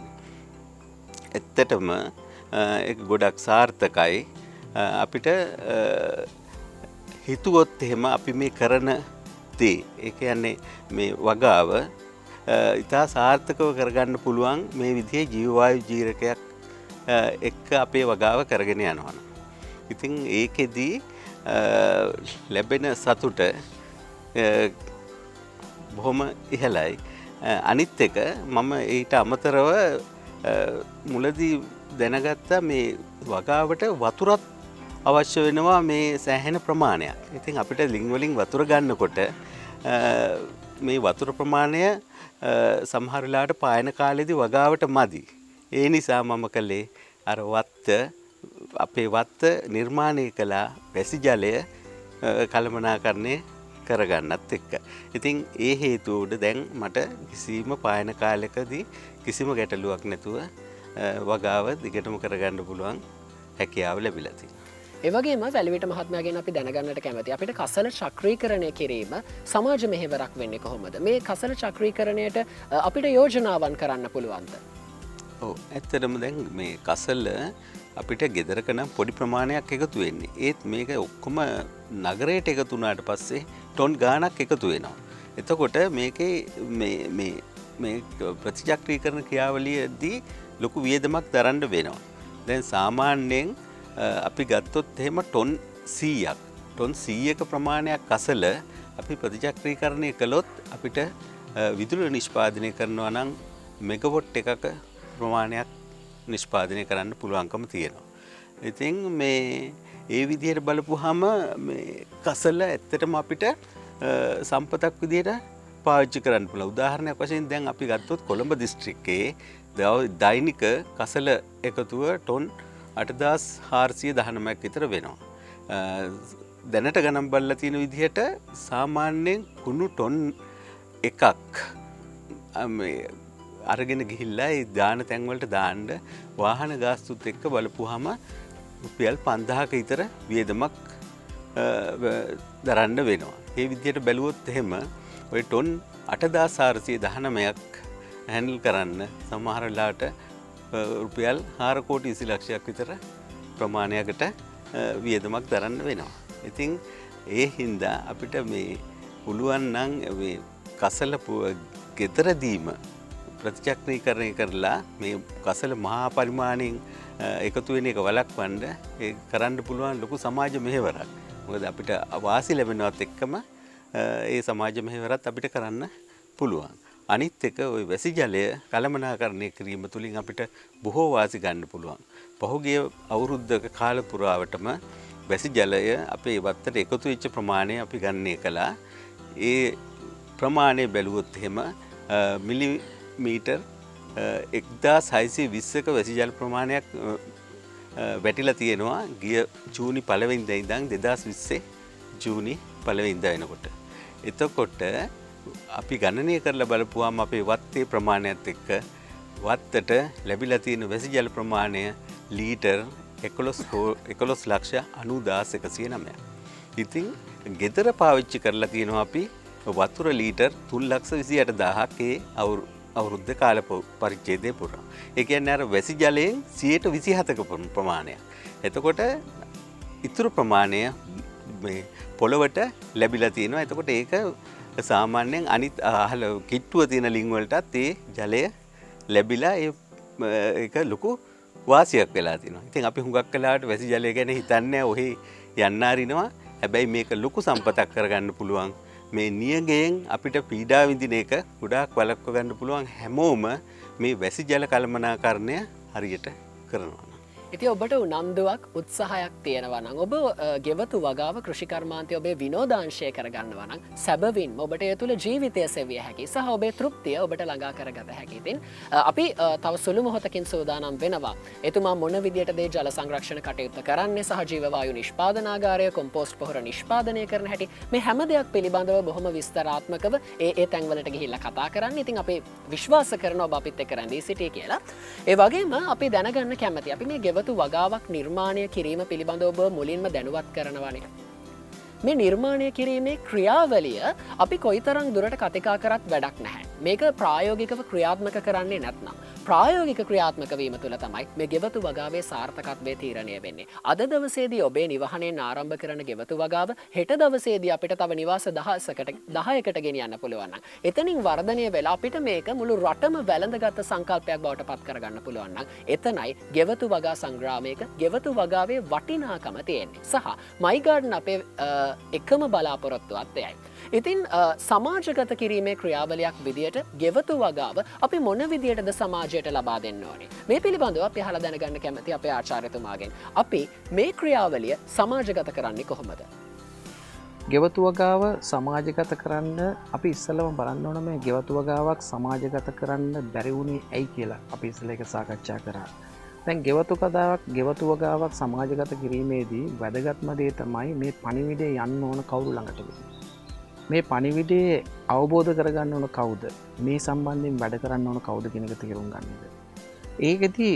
[SPEAKER 3] ඇත්තටම ඒක ගොඩක් සාර්ථකයි. අපිට හිතුවොත් එහෙම අපි මේ කරන දේ ඒ කියන්නේ මේ වගාව ඉතා සාර්ථකව කරගන්න පුළුවන් මේ විදිහේ ජීවවායු ජීරකයක් එක්ක අපේ වගාව කරගෙන යනවා. ඉතින් ඒකෙදී ලැබෙන සතුට බොහොම ඉහළයි. අනිත් එක මම ඊට අමතරව මුලදී දැනගත්තා මේ වගාවට වතුරත් අවශ්‍ය වෙනවා මේ සෑහෙන ප්‍රමාණයක්. ඉතින් අපිට ලිං වලින් වතුර ගන්නකොට මේ වතුර ප්‍රමාණය සමහර වෙලාවට පායන කාලෙදී වගාවට මදි. ඒ නිසා මම කළේ අර අපේ වත්ත නිර්මාණය කළා වැසි ජලය කළමනාකරණය කරගන්නත් එක්ක. ඉතින් ඒ හේතුවට දැන් මට කිසිම පායන කාලයකදී කිසිම ගැටලුවක් නැතුව වගාව දිගටම කරගන්න පුළුවන් හැකියාව ලැබිලා තියෙනවා.
[SPEAKER 1] එවගේම වැලිවිට මහත්මයාගෙන් අපි දැනගන්නට කැමති අපිට කසල චක්‍රීකරණය කිරීම සමාජ මෙහෙවරක් වෙන්නේ කොහොමද? මේ කසල චක්‍රීකරණයට අපිට යෝජනාවන් කරන්න පුළුවන්ද?
[SPEAKER 3] ඔව් ඇත්තටම දැන් මේ කසල අපිට ගෙදරක නම් පොඩි ප්‍රමාණයක් එකතු වෙන්නේ. ඒත් මේක ඔක්කොම නගරයට එකතු වුණාට පස්සේ ටොන් ගාණක් එකතු වෙනවා. එතකොට මේකේ මේ ප්‍රතිචක්‍රීකරණ ක්‍රියාවලියේදී ලොකු වියදමක් දරන්න වෙනවා. දැන් සාමාන්‍යයෙන් අපි ගත්තොත් එහෙම ටොන් 100ක ප්‍රමාණයක් කසල අපි ප්‍රතිචක්‍රීකරණය කළොත් අපිට විදුලි නිෂ්පාදනය කරනවා නම් මෙගවොට් එකක ප්‍රමාණයක් නිෂ්පාදනය කරන්න පුළුවන්කම තියෙනවා. ඉතින් ඒ විදිහට බලපුවාම මේ කසල ඇත්තටම අපිට සම්පතක් විදිහට පාවිච්චි කරන්න පුළුවන්. උදාහරණයක් වශයෙන් දැන් අපි ගත්තොත් කොළඹ දිස්ත්‍රික්කයේ දෛනික කසල එකතුව ටොන් 8419ක් විතර වෙනවා. දැනට ගණන් බලලා තියෙන විදිහට සාමාන්‍යයෙන් කුණු ටොන් එකක් අරගෙන ගිහිල්ලා ඒ දාන තැන් වලට දාන්න වාහන ගාස්තුත් එක්ක බලපුවාම රුපියල් 5000ක විතර වියදමක් දරන්න වෙනවා. මේ විදිහට බැලුවොත් එහෙම ඔය ටොන් 8419ක් හැන්ඩල් කරන්න සමහර වෙලාවට රුපියල් 4 කෝටි 20 ලක්ෂයක් විතර ප්‍රමාණයකට වියදමක් දරන්න වෙනවා. ඉතින් ඒ හින්දා අපිට මේ පුළුවන් නම් මේ කසල ගෙදරදීම ප්‍රතිචක්‍රීකරණය කරලා මේ කසල මහා පරිමාණයෙන් එකතු වෙන එක වළක්වන්න ඒ කරන්න පුළුවන් ලොකු සමාජ මෙහෙවරක්. මොකද අපිට වාසි ලැබෙනවත් එක්කම ඒ සමාජ මෙහෙවරත් අපිට කරන්න පුළුවන්. අනිත් එක ওই වැසි ජලය කළමනාකරණය කිරීම තුළින් අපිට බොහෝ වාසි ගන්න පුළුවන්. පහුගිය අවුරුද්දක කාල පුරාවටම වැසි ජලය අපේ වත්තට එකතු වෙච්ච ප්‍රමාණය අපි ගණනය කළා. ඒ ප්‍රමාණය බැලුවොත් එහෙම මිලිමීටර් 1620ක වැසි ජල ප්‍රමාණයක් වැටිලා තියෙනවා ගිය ජූනි 1 වෙනිදා ඉඳන් 2020 ජූනි 1 වෙනිදා වෙනකොට. එතකොට අපි ගණනය කරලා බලපුවාම අපේ වත්තේ ප්‍රමාණයත් එක්ක වත්තට ලැබිලා තියෙන වැසි ජල ප්‍රමාණය ලීටර් 11,90,109ක්. ඉතින් ගෙදර පාවිච්චි කරලා තියෙනවා අපි වතුර ලීටර් 3,28,000ක් ඒ අවුරුද්ද කාල පරිච්ඡේදයේ පුරා. ඒ කියන්නේ අර වැසි ජලයෙන් 27ක ප්‍රමාණයක්. එතකොට ඉතුරු ප්‍රමාණය මේ පොළවට ලැබිලා තියෙනවා. එතකොට ඒක සාමාන්‍යයෙන් අනිත් අහල කිට්ටුව තියෙන ලිං වලටත් ඒ ජලය ලැබිලා ඒක ලොකු වාසියක් වෙලා තියෙනවා. ඉතින් අපි හුඟක් වෙලාවට වැසි ජලය ගැන හිතන්නේ ඔහේ යන්න අරිනවා. හැබැයි මේක ලොකු සම්පතක් කරගන්න පුළුවන් මේ නියගයෙන් අපිට පීඩා විඳින එක ගොඩාක් වළක්ව ගන්න පුළුවන් හැමෝම මේ වැසි ජල කළමනාකරණය හරියට කරනවා.
[SPEAKER 1] ඉතින් ඔබට උනන්දුවක් උත්සාහයක් තියෙනවා නම් ඔබ ගෙවතු වගාව කෘෂිකර්මාන්තය ඔබේ විනෝදාංශය කරගන්නවා නම් සැබවින්ම ඔබට ඒ තුළ ජීවිතය සෙවිය හැකි සහ ඔබේ තෘප්තිය ඔබට ළඟා කරගත හැකි. ඉතින් අපි තව සුළු මොහොතකින් සූදානම් වෙනවා. එතුමා මොන විදියටද ජල සංරක්ෂණ කටයුත්ත කරන්නේ සහ ජීව වායු නිෂ්පාදනාගාරය කොම්පෝස්ට් පොහොර නිෂ්පාදනය කරන හැටි මේ හැම දෙයක් පිළිබඳව බොහොම විස්තරාත්මකව ඒ තැන්වලට ගිහිල්ලා කතා කරන්න. ඉතින් අපි විශ්වාස කරනවා ඔබ අපිත් එක්ක රැඳී සිටී කියලා. ඒ වගේම අපි දැනගන්න කැමති අපි මේ ගෙවතු වගාවක් නිර්මාණය කිරීම පිළිබඳව ඔබ මුලින්ම දැනුවත් කරනවානේ. මේ නිර්මාණය කිරීමේ ක්‍රියාවලිය අපි කොයිතරම් දුරට කතිකා කරත් වැඩක් නැහැ. මේක ප්‍රායෝගිකව ක්‍රියාත්මක කරන්නේ නැත්නම් ප්‍රායෝගික ක්‍රියාත්මක වීම තුළ තමයි මේ ගෙවතු වගාවේ සාර්ථකත්වය තීරණය වෙන්නේ. අද දවසේදී ඔබේ නිවහණයෙන් ආරම්භ කරන ගෙවතු වගාව හෙට දවසේදී අපිට තව නිවාස 10කට ගෙනියන්න පුළුවන් නම් එතනින් වර්ධනය වෙලා අපිට මේක මුළු රටම වැළඳගත් සංකල්පයක් බවට පත් කරගන්න පුළුවන් නම් එතනයි ගෙවතු වගා සංග්‍රාමයක ගෙවතු වගාවේ වටිනාකම තියෙන්නේ. සහ මයි ගාඩන් අපේ එකම බලාපොරොත්තුවත් එයයි. ඉතින් සමාජගත කිරීමේ ක්‍රියාවලයක් විදියට ගෙවතු වගාව අපි මොන විදියටද සමාජයට ලබා දෙන්න ඕනේ. මේ පිළිබඳව අපි අහලා දැනගන්න කැමති අපේ ආචාර්යතුමාගෙන්. අපි මේ ක්‍රියාවලිය සමාජගත කරන්නේ කොහොමද?
[SPEAKER 2] ගෙවතු වගාව සමාජගත කරන්න අපි ඉස්සෙල්ලම බලන්න ඕන මේ ගෙවතු වගාවක් සමාජගත කරන්න බැරි වුණේ ඇයි කියලා අපි ඉස්සෙල්ලා ඒක සාකච්ඡා කරා. දැන් ගෙවතු වගාවක් සමාජගත කිරීමේදී වැදගත්ම දේ තමයි මේ පණිවිඩය යන්න ඕන කවුරු ළඟටද? මේ පණිවිඩේ අවබෝධ කරගන්න ඕන කවුද? මේ සම්බන්ධයෙන් වැඩ කරන්න ඕන කවුද කියන එක තේරුම් ගන්නද? ඒකෙදි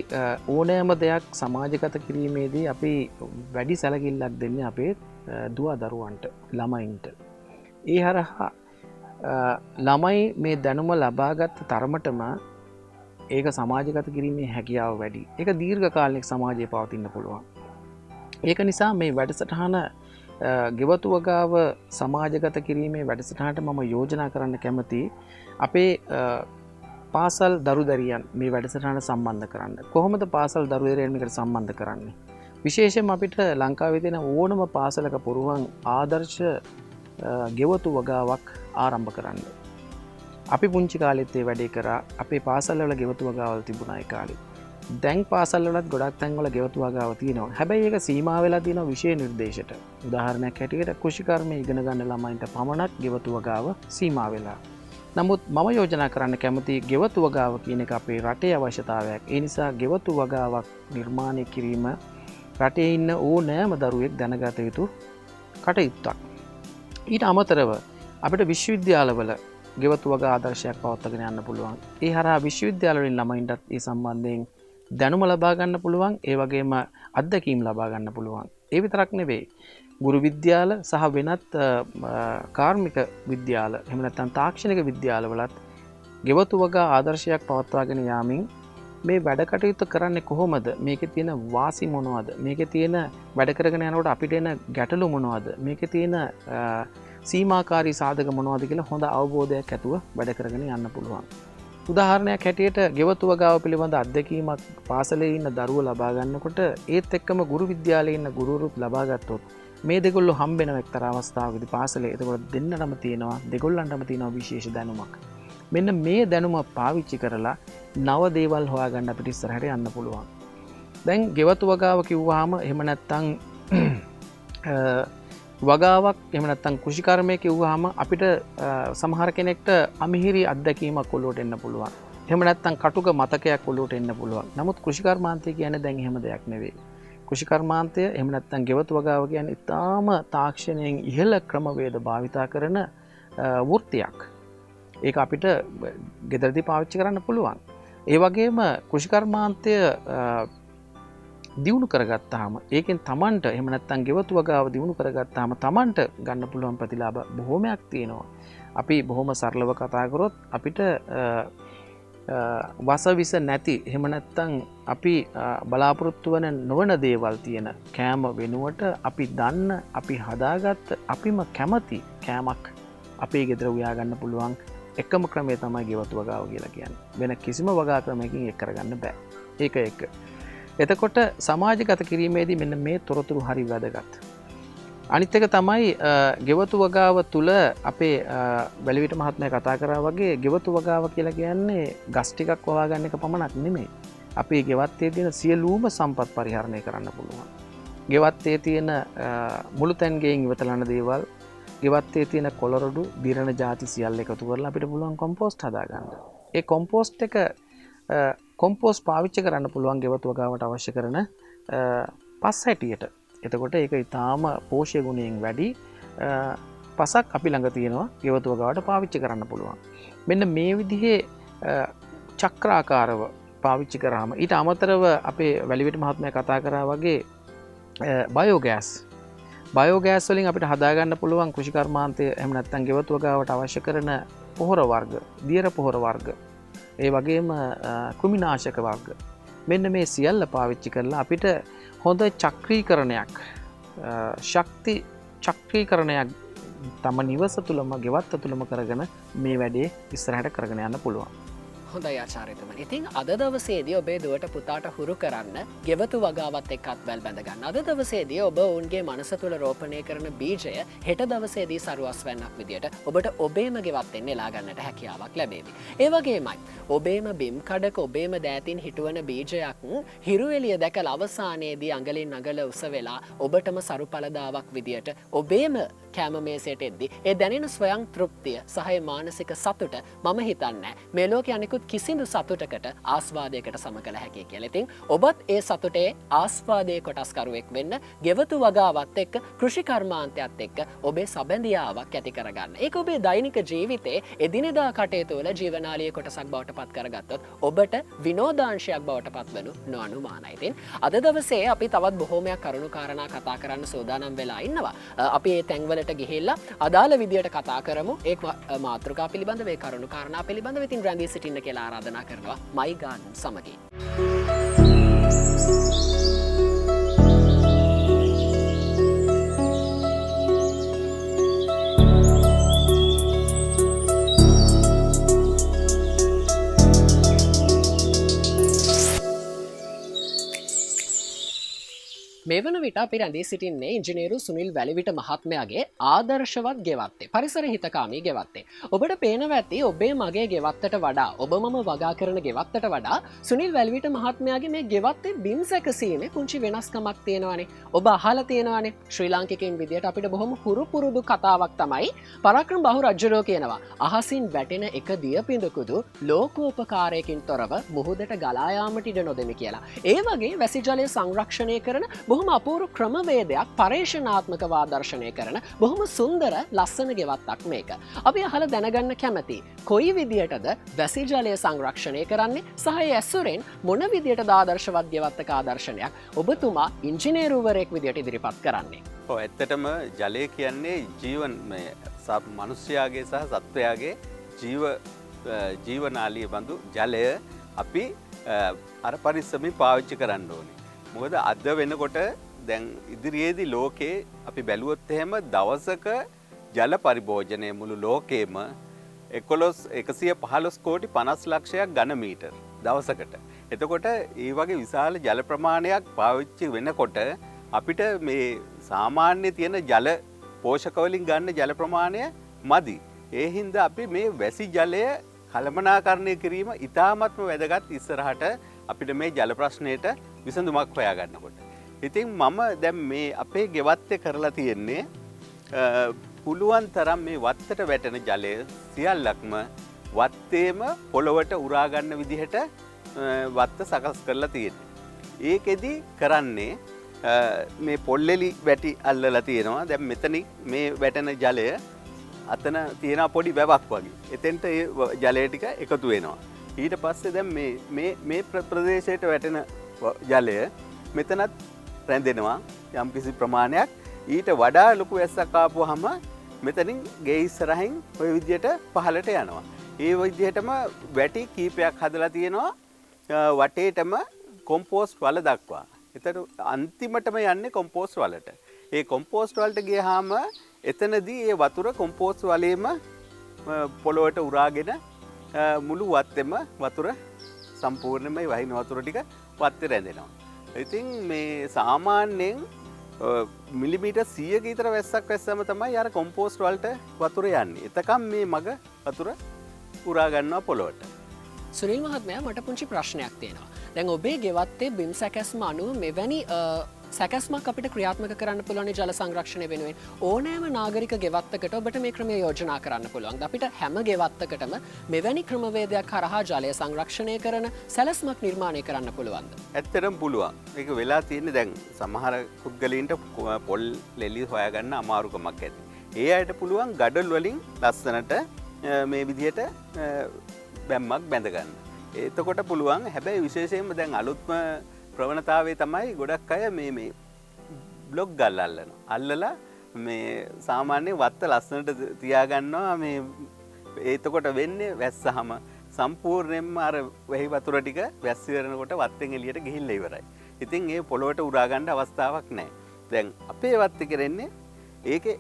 [SPEAKER 2] ඕනෑම දෙයක් සමාජගත කිරීමේදී අපි වැඩි සැලකිල්ලක් දෙන්නේ අපේ දුව දරුවන්ට, ළමයින්ට. ඒ හරහා ළමයි මේ දැනුම ලබාගත් තරමටම ඒක සමාජගත කිරීමේ හැකියාව වැඩි. ඒක දීර්ඝ කාලයක් සමාජයේ පවතින්න පුළුවන්. ඒක නිසා මේ වැඩසටහන ගෙවතු වගාව සමාජගත කිරීමේ වැඩසටහනට මම යෝජනා කරන්න කැමති අපේ පාසල් දරුදරියන් මේ වැඩසටහන සම්බන්ධ කරන්න. කොහොමද පාසල් දරුදරියන් මේකට සම්බන්ධ කරන්නේ? විශේෂයෙන්ම අපිට ලංකාවේ තියෙන ඕනම පාසලක පුරුවන් ආදර්ශ ගෙවතු වගාවක් ආරම්භ කරන්න. අපි පුංචි කාලෙත් ඒ වැඩේ කරා. අපේ පාසල්වල ගෙවතු වගාවල් තිබුණා ඒ කාලේ. දැන් පාසල්වලත් ගොඩක් තැන්වල ගෙවතු වගාව තියෙනවා. හැබැයි ඒක සීමා වෙලා තියෙනවා විෂය නිර්දේශයට. උදාහරණයක් හැටියට කෘෂිකර්මය ඉගෙන ගන්න ළමයින්ට පමණක් ගෙවතු වගාව සීමා වෙලා. නමුත් මම යෝජනා කරන්න කැමති ගෙවතු වගාව කියන එක අපේ රටේ අවශ්‍යතාවයක්. ඒ නිසා ගෙවතු වගාවක් නිර්මාණය කිරීම රටේ ඉන්න ඕනෑම දරුවෙක් දැනගත යුතු කටයුත්තක්. ඊට අමතරව අපිට විශ්වවිද්‍යාලවල ගෙවතු වගා ආදර්ශයක් පවත්වාගෙන යන්න පුළුවන්. ඒ හරහා විශ්වවිද්‍යාලවලින් ළමයින්ටත් ඒ සම්බන්ධයෙන් දැනුම ලබා ගන්න පුළුවන්. ඒ වගේම අත්දැකීම් ලබා ගන්න පුළුවන්. ඒ විතරක් නෙවෙයි. ගුරු විද්‍යාල සහ වෙනත් කාර්මික විද්‍යාල එහෙම නැත්නම් තාක්ෂණික විද්‍යාලවලත් ගෙවතු වගා ආදර්ශයක් පවත්වාගෙන යාමින් මේ වැඩ කටයුතු කරන්නේ කොහොමද? මේකේ තියෙන වාසි මොනවද? මේකේ තියෙන වැඩ කරගෙන යනකොට අපිට එන ගැටලු මොනවද? මේකේ තියෙන සීමාකාරී සාධක මොනවද කියලා හොඳ අවබෝධයක් ඇතුව වැඩ කරගෙන යන්න පුළුවන්. උදාහරණයක් හැටියට ගෙවතු වගාව පිළිබඳ අත්දැකීමක් පාසලේ ඉන්න දරුවෝ ලබා ගන්නකොට ඒත් එක්කම ගුරු විද්‍යාලයේ ඉන්න ගුරුවරුත් ලබා ගත්තොත් මේ දෙගොල්ලෝ හම්බෙන එක්තරා අවස්ථාවකදී පාසලේ එතකොට දෙන්නටම තියෙනවා දෙගොල්ලන්ටම තියෙනවා විශේෂ දැනුමක්. මෙන්න මේ දැනුම පාවිච්චි කරලා නව දේවල් හොයාගන්න අපිට ඉස්සරහට යන්න පුළුවන්. දැන් ගෙවතු වගාව කිව්වහම එහෙම නැත්නම් වගාවක් එහෙම නැත්නම් කෘෂිකර්මය කිව්වහම අපිට සමහර කෙනෙක්ට අමිහිරි අත්දැකීමක් ඔලුවට එන්න පුළුවන්. එහෙම නැත්නම් කටුක මතකයක් ඔලුවට එන්න පුළුවන්. නමුත් කෘෂිකර්මාන්තය කියන්නේ දැන් එහෙම දෙයක් නෙවෙයි. කෘෂිකර්මාන්තය එහෙම නැත්නම් ගෙවතු වගාව කියන්නේ ඉතාම තාක්ෂණයෙන් ඉහළ ක්‍රමවේද භාවිතා කරන වෘත්තියක්. ඒක අපිට ගෙදරදී පාවිච්චි කරන්න පුළුවන්. ඒ වගේම කෘෂිකර්මාන්තය දියුණු කරගත්තාම ඒකෙන් තමන්ට එහෙම නැත්නම් ගෙවතු වගාව දියුණු කරගත්තාම තමන්ට ගන්න පුළුවන් ප්‍රතිලාභ බොහෝමයක් තියෙනවා. අපි බොහොම සරලව කතා කරොත් අපිට වසවිස නැති එහෙම නැත්නම් අපි බලාපොරොත්තු වෙන නොවන දේවල් තියෙන කෑම වෙනුවට අපි දන්න අපි හදාගත්ත අපිම කැමති කෑමක් අපේ ගෙදර උයා ගන්න පුළුවන් එකම ක්‍රමය තමයි ගෙවතු වගාව කියලා කියන්නේ. වෙන කිසිම වගා ක්‍රමයකින් ඒක කරගන්න බෑ. ඒක එක. එතකොට සමාජගත කිරීමේදී මෙන්න මේ තොරතුරු හරි වැදගත්. අනිත් එක තමයි ගෙවතු වගාව තුළ අපේ වැලිවිට මහත්මයා කතා කරා වගේ ගෙවතු වගාව කියලා කියන්නේ ගස් ටිකක් වවා ගන්න එක පමණක් නෙමෙයි. අපේ ගෙවත්තේ තියෙන සියලුම සම්පත් පරිහරණය කරන්න පුළුවන්. ගෙවත්තේ තියෙන මුළුතැන්ගෙන් ඉවතලන දේවල්, ගෙවත්තේ තියෙන කොළරොඩු, දිරණ ಜಾති සියල්ල එකතු කරලා අපිට පුළුවන් කොම්පෝස්ට් හදාගන්න. ඒ කොම්පෝස්ට් එක කොම්පෝස්ට් පාවිච්චි කරන්න පුළුවන් ගෙවතු වගාවට අවශ්‍ය කරන පස් හැටියට. එතකොට ඒක ඉතාම පෝෂ්‍ය ගුණයෙන් වැඩි පසක් අපි ළඟ තියෙනවා ගෙවතු වගාවට පාවිච්චි කරන්න පුළුවන්. මෙන්න මේ විදිහේ චක්‍රාකාරව පාවිච්චි කරාම ඊට අමතරව අපේ වැලිවිට මහත්මයා කතා කරා වගේ බයෝගෑස් වලින් අපිට හදාගන්න පුළුවන් කෘෂිකර්මාන්තය එහෙම නැත්නම් ගෙවතු වගාවට අවශ්‍ය කරන පොහොර වර්ග, දියර පොහොර වර්ග, ඒ වගේම කෘමිනාශක වර්ග. මෙන්න මේ සියල්ල පාවිච්චි කරලා අපිට හොඳ චක්‍රීකරණයක්, ශක්ති චක්‍රීකරණයක් තම නිවස තුළම ගෙවත්ත තුළම කරගෙන මේ වැඩේ ඉස්සරහට කරගෙන යන්න පුළුවන්.
[SPEAKER 1] හොඳයි ආචාර්යතුමනි. ඉතින් අද දවසේදී ඔබේ දුවට පුතාට හුරු කරන්න ගෙවතු වගාවත් එක්ක අත්වැල් බැඳ ගන්න. අද දවසේදී ඔබ ඔවුන්ගේ මනස තුළ රෝපණය කරන බීජය හෙට දවසේදී සරුවස්වැන්නක් විදියට ඔබට ඔබේම ගෙවත්තෙන් නෙලා ගන්නට හැකියාවක් ලැබේවි. ඒ වගේමයි ඔබේම බිම් කඩක ඔබේම දෑතින් හිටුවන බීජයක් හිරු එළිය දැකලා අවසානයේදී අඟලින් අඟල උස වෙලා ඔබටම සරු පළදාවක් විදියට ඔබේම කෑම මේසයට එද්දී ඒ දැනෙන ස්වයං තෘප්තිය සහ මානසික සතුට මම හිතන්නේ මේ ලෝකයේ අනිකුත් කිසිදු සතුටකට ආස්වාදයකට සම කළ හැකි කියලා. ඉතින් ඔබත් ඒ සතුටේ ආස්වාදයේ කොටස්කරුවෙක් වෙන්න ගෙවතු වගාවත් එක්ක කෘෂි කර්මාන්තයත් එක්ක ඔබේ සබැඳියාවක් ඇති කරගන්න. ඒක ඔබේ දෛනික ජීවිතයේ එදිනෙදා කටයුතු වල ජීවනාලීය කොටසක් බවට පත් කරගත්තොත් ඔබට විනෝදාංශයක් බවට පත්වනු නොඅනුමානයි. ඉතින් අද දවසේ අපි තවත් බොහෝමයක් කරුණු කාරණා කතා කරන්න සූදානම් වෙලා ඉන්නවා. අපි මේ තැන්වලට ගිහිල්ලා අදාළ විදියට කතා කරමු. ඒ මාතෘකා පිළිබඳව, ඒ කරුණු කාරණා පිළිබඳව ඉතින් රැඳී සිටින්න කියලා ආරාධනා කරනවා මයි ගාඩන් සමගින්. මේ වන විට අපි රැඳී සිටින්නේ ඉංජිනේරු සුනිල් වැලිවිට මහත්මයාගේ ආදර්ශවත් ගෙවත්තේ, පරිසර හිතකාමී ගෙවත්තේ. ඔබට පේනවා ඇති ඔබේ මගේ ගෙවත්තට වඩා, ඔබ මම වගා කරන ගෙවත්තට වඩා සුනිල් වැලිවිට මහත්මයාගේ මේ ගෙවත්තේ බිම් සැකසීමේ පුංචි වෙනස්කමක් තියෙනවානේ. ඔබ අහලා තියෙනවානේ ශ්‍රී ලාංකිකයින් විදියට අපිට බොහොම හුරු පුරුදු කතාවක් තමයි පරාක්‍රම බහු රජුරෝ කියනවා. අහසින් වැටෙන එක දියපිඳකුදු ලෝකෝපකාරයකින් තොරව මුහුදට ගලා යාමට ඉඩ නොදෙමි කියලා. ඒ වගේ වැසි ජලය සංරක්ෂණය කරන බොහොම අපූර්ව ක්‍රමවේදයක් පර්යේෂණාත්මකව ආදර්ශනය කරන බොහොම සුන්දර ලස්සන ගෙවත්තක් මේක. අපි අහලා දැනගන්න කැමති කොයි විදියටද වැසි ජලය සංරක්ෂණය කරන්නේ සහ ඒ ඇසුරෙන් මොන විදියටද ආදර්ශවත් ගෙවත්තක ආදර්ශනයක් ඔබතුමා ඉංජිනේරුවරයෙක් විදියට ඉදිරිපත් කරන්නේ?
[SPEAKER 3] ඔව්, ඇත්තටම ජලය කියන්නේ මනුෂ්‍යයාගේ සහ සත්වයාගේ ජීවනාලිය බඳු ජලය අපි අර පරිස්සමින් පාවිච්චි කරන්න ඕනේ. මොකද අද වෙනකොට දැන් ඉදිරියේදී ලෝකේ අපි බැලුවොත් එහෙම දවසක ජල පරිභෝජනය මුළු ලෝකෙම 115 කෝටි 50 ලක්ෂයක් ඝන මීටර් දවසකට. එතකොට ඒ වගේ විශාල ජල ප්‍රමාණයක් පාවිච්චි වෙනකොට අපිට මේ සාමාන්‍ය තියෙන ජල පෝෂක වලින් ගන්න ජල ප්‍රමාණය මදි. ඒ හින්දා අපි මේ වැසි ජලය කළමනාකරණය කිරීම ඉතාමත්ම වැදගත් ඉස්සරහට අපිට මේ ජල ප්‍රශ්නයට විසඳුමක් හොයාගන්නකොට. ඉතින් මම දැන් මේ අපේ ගෙවත්තේ කරලා තියෙන්නේ පුළුවන් තරම් මේ වත්තට වැටෙන ජලය සියල්ලක්ම වත්තේම පොළොවට උරා ගන්න විදිහට වත්ත සකස් කරලා තියෙනවා. ඒකෙදි කරන්නේ මේ පොල්ලෙලි වැටි අල්ලලා තියෙනවා. දැන් මෙතනින් මේ වැටෙන ජලය අතන තියෙන පොඩි වැවක් වගේ. එතෙන්ට ඒ ජලය ටික එකතු වෙනවා. ඊට පස්සේ දැන් මේ ප්‍රදේශයට වැටෙන ජලය මෙතනත් රැඳෙනවා යම්කිසි ප්‍රමාණයක්. ඊට වඩා ලොකු වැස්සක් ආපුවාම මෙතනින් ගේ ඉස්සරහින් ওই විදියට පහළට යනවා. ඒ විදියටම වැටි කීපයක් හදලා තියෙනවා වටේටම කොම්පෝස්ට් වල දක්වා. ඒතර අන්තිමටම යන්නේ කොම්පෝස්ට් වලට. ඒ කොම්පෝස්ට් වලට ගියාම එතනදී ඒ වතුර කොම්පෝස්ට් වලේම පොළොවට උරාගෙන මුළු වත්තෙම වතුර සම්පූර්ණයෙන්ම වහින වතුර ටික වත්තේ රැඳෙනවා. ඉතින් මේ සාමාන්‍යයෙන් මිලිමීටර් 100ක විතර වැස්සක් වැස්සම තමයි අර කොම්පෝස්ට් වලට වතුර යන්නේ. එතකම් මේ මග වතුර උරා ගන්නවා පොළොවට.
[SPEAKER 1] සුනිල් මහත්මයා මට පුංචි ප්‍රශ්නයක් තියෙනවා. දැන් ඔබේ ගෙවත්තේ බිම් සැකැස්ම අනුව මෙවැනි සැකැස්මක් අපිට ක්‍රියාත්මක කරන්න පුළුවන් ජල සංරක්ෂණය වෙනුවෙන් ඕනෑම නාගරික ගෙවත්තකට ඔබට මේ ක්‍රමය යෝජනා කරන්න පුළුවන්. අපිට හැම ගෙවත්තකටම මෙවැනි ක්‍රමවේදයක් හරහා ජලය සංරක්ෂණය කරන සැලැස්මක් නිර්මාණය කරන්න පුළුවන්ද?
[SPEAKER 3] ඇත්තටම පුළුවන්. ඒක වෙලා තියෙන්නේ දැන් සමහර පුද්ගලයින්ට පොල් ලෙලි හොයාගන්න අමාරුකමක් ඇති. ඒ අයට පුළුවන් ගඩොල් වලින් ලස්සනට මේ විදිහට බැම්මක් බැඳ ගන්න. එතකොට පුළුවන්. හැබැයි විශේෂයෙන්ම දැන් අලුත්ම ප්‍රවණතාවය තමයි ගොඩක් අය මේ බ්ලොග් ගල් අල්ලනවා. අල්ලලා මේ සාමාන්‍ය වත්ත ලස්සනට තියාගන්නවා. මේ එතකොට වෙන්නේ වැස්සහම සම්පූර්ණයෙන්ම අර වැහි වතුර ටික වැස්ස ඉවරනකොට වත්තෙන් එළියට ගිහිල්ලා ඉවරයි. ඉතින් ඒ පොළොවට උරා ගන්න අවස්ථාවක් නැහැ. දැන් අපේ වත්තේ කරන්නේ ඒකේ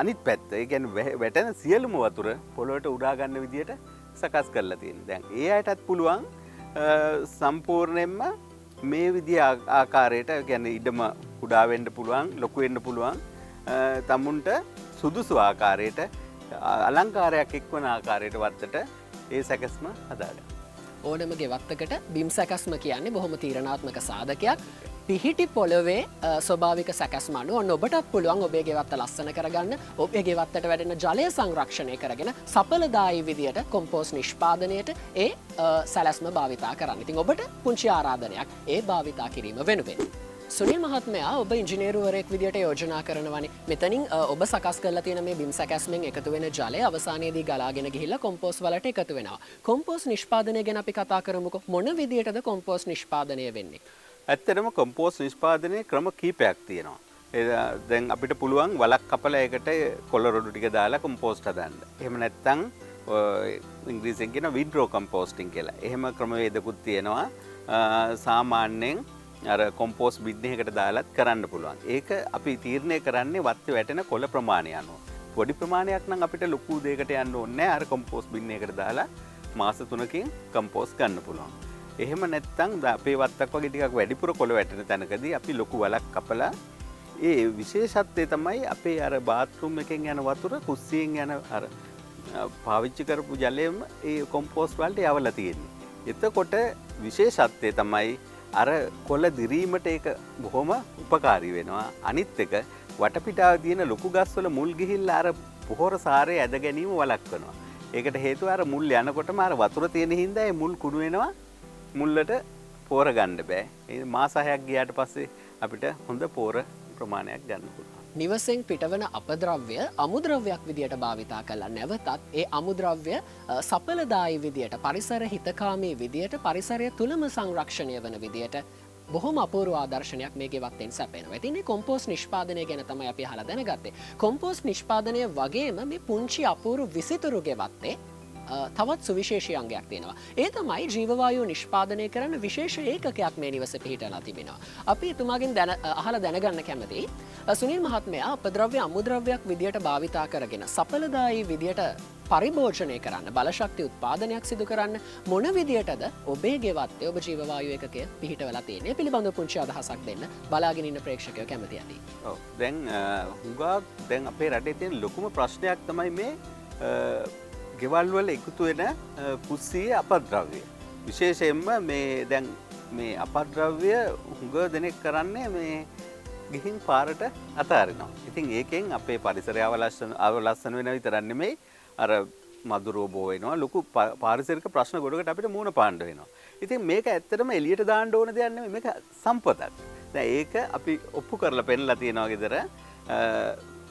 [SPEAKER 3] අනිත් පැත්ත. ඒ කියන්නේ වැටෙන සියලුම වතුර පොළොවට උරා ගන්න විදියට සකස් කරලා තියෙනවා. දැන් ඒ අයටත් පුළුවන් සම්පූර්ණයෙන්ම මේ විදිහ ආකාරයට කියන්නේ ඉඩම කුඩා වෙන්න පුළුවන්, ලොකු වෙන්න පුළුවන්. තමුන්ට සුදුසු ආකාරයට අලංකාරයක් එක්වන ආකාරයට වත්තට ඒ සැකස්ම හදාගන්න.
[SPEAKER 1] ඕනම ගෙවත්තකට බිම් සැකස්ම කියන්නේ බොහොම තීරණාත්මක සාධකයක්. පිහිටි පොළොවේ ස්වභාවික සැකස්ම අනුව ඔන්න ඔබටත් පුළුවන් ඔබේ ගෙවත්ත ලස්සන කරගන්න, ඔබේ ගෙවත්තට වැඩෙන ජලය සංරක්ෂණය කරගෙන සඵලදායී විදියට කොම්පෝස්ට් නිෂ්පාදනයට ඒ සැලැස්ම භාවිතා කරන්න. ඉතින් ඔබට පුංචි ආරාධනයක් ඒ භාවිතා කිරීම වෙනුවෙන්. සුනිල් මහත්මයා ඔබ ඉංජිනේරුවරයෙක් විදියට යෝජනා කරනවනේ. මෙතනින් ඔබ සකස් කරලා තියෙන මේ බිම් සැකැස්මෙන් එකතු වෙන ජලය අවසානයේදී ගලාගෙන ගිහිල්ලා කොම්පෝස්ට් වලට එකතු වෙනවා. කොම්පෝස්ට් නිෂ්පාදනය ගැන අපි කතා කරමුකෝ. මොන විදියටද කොම්පෝස්ට් නිෂ්පාදනය වෙන්නේ?
[SPEAKER 3] ඇත්තටම කොම්පෝස්ට් නිෂ්පාදනයේ ක්‍රම කීපයක් තියෙනවා. දැන් අපිට පුළුවන් වලක් කපලා ඒකට කොළ රොඩු ටික දාලා කොම්පෝස්ට් හදන්න. එහෙම නැත්නම් ඉංග්‍රීසියෙන් කියන විඩ්‍රෝ කොම්පෝස්ටිං කියලා. එහෙම ක්‍රමවේදකුත් තියෙනවා. සාමාන්‍යයෙන් අර කොම්පෝස්ට් බින්නයකට දාලත් කරන්න පුළුවන්. ඒක අපි තීරණය කරන්නේ වත්තේ වැටෙන කොළ ප්‍රමාණය අනුව. පොඩි ප්‍රමාණයක් නම් අපිට ලොකු දෙයකට යන්න ඕනේ නැහැ. අර කොම්පෝස්ට් බින්නයකට දාලා මාස 3කින් කොම්පෝස්ට් ගන්න පුළුවන්. එහෙම නැත්නම් අපේ වත්තක් වගේ ටිකක් වැඩිපුර කොළ වැටෙන තැනකදී අපි ලොකු වලක් කපලා ඒ විශේෂත්වය තමයි අපේ අර බාත්රූම් එකෙන් යන වතුර කුස්සියෙන් යන අර පාවිච්චි කරපු ජලයම ඒ කොම්පෝස්ට් වලට යවලා තියෙන්නේ. එතකොට විශේෂත්වය තමයි අර කොළ දිරීමට ඒක බොහොම උපකාරී වෙනවා. අනිත් එක වටපිටාව තියෙන ලොකු ගස්වල මුල් ගිහිල්ලා අර පොහොර සාරය ඇද ගැනීම වළක්වනවා. ඒකට හේතුව අර මුල් යනකොටම අර වතුර තියෙන හින්දා ඒ මුල් කුණු වෙනවා. මුල්ලට පෝර ගන්න බෑ. ඒ මාස 6ක් ගියාට පස්සේ අපිට හොඳ පෝර ප්‍රමාණයක් ගන්න පුළුවන්.
[SPEAKER 1] නිවසෙන් පිටවන අපද්‍රව්‍ය අමුද්‍රව්‍යයක් විදියට භාවිතා කළා. නැවතත් ඒ අමුද්‍රව්‍ය සඵලදායී විදියට, පරිසර හිතකාමී විදියට, පරිසරය තුලම සංරක්ෂණය වන විදියට බොහොම අපූර්ව ආදර්ශනයක් මේ ගෙවත්තෙන් සැපෙනවා. ඉතින් මේ කොම්පෝස්ට් නිෂ්පාදනය ගැන තමයි අපි අහලා දැනගත්තේ. කොම්පෝස්ට් නිෂ්පාදනය වගේම මේ පුංචි අපූර්ව විසිතුරු ගෙවත්තේ තවත් සුවිශේෂී අංගයක් තියෙනවා. ඒ තමයි ජීවවායු නිෂ්පාදනය කරන විශේෂ ඒකකයක් මේ නිවසේ පිහිටලා තිබෙනවා. අපි එතුමාගෙන් අහලා දැනගන්න කැමතියි. සුනිල් මහත්මයා අපද්‍රව්‍ය අමුද්‍රව්‍යයක් විදියට භාවිතා කරගෙන සඵලදායී විදියට පරිභෝජනය කරන්න, බලශක්ති උත්පාදනයක් සිදු කරන්න මොන විදියටද ඔබේ ගෙවත්තේ ඔබ ජීවවායු ඒකකය පිහිටවලා තියෙන්නේ පිළිබඳව පුංචි අදහසක් දෙන්න බලාගෙන ඉන්න ප්‍රේක්ෂකයෝ කැමති ඇති.
[SPEAKER 3] ඔව්. දැන් අපේ රටේ තියෙන ලොකුම ප්‍රශ්නයක් තමයි මේ ගෙවල් වල එකතු වෙන කුස්සියේ අපද්‍රව්‍ය. විශේෂයෙන්ම මේ දැන් මේ අපද්‍රව්‍ය හුඟ දෙනෙක් කරන්නේ මේ ගිහින් පාරට අතාරිනවා. ඉතින් ඒකෙන් අපේ පරිසරය අවලස්සන වෙන විතරක් නෙමෙයි අර මදුරුව බෝ වෙනවා. ලොකු පාරිසරික ප්‍රශ්න ගොඩකට අපිට මුහුණ පාන්න වෙනවා. ඉතින් මේක ඇත්තටම එළියට දාන්න ඕන දෙයක් නෙමෙයි. මේක සම්පතක්. දැන් ඒක අපි ඔප්පු කරලා පෙන්නලා තියෙනවා ගෙදර.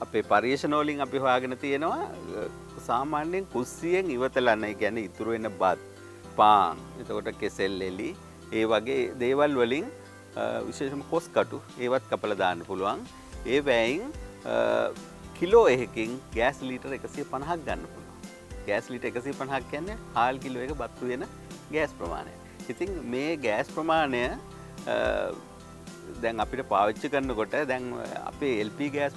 [SPEAKER 3] අපේ පරිේශන වලින් අපි හොයාගෙන තියෙනවා සාමාන්‍යයෙන් කුස්සියෙන් ඉවතලන, ඒ කියන්නේ ඉතුරු වෙන බත්, පාන්, එතකොට කෙසෙල් එලි, ඒ වගේ දේවල් වලින් විශේෂම කොස් කටු ඒවත් කපලා දාන්න පුළුවන්. ඒ වැයින් කිලෝ එකකින් ගෑස් ලීටර් 150ක් ගන්න පුළුවන්. ගෑස් ලීටර් 150ක් කියන්නේ හාල් කිලෝ එක බත්තු වෙන ගෑස් ප්‍රමාණය. ඉතින් මේ ගෑස් ප්‍රමාණය දැන් අපිට පාවිච්චි කරනකොට දැන් අපේ LP ගෑස්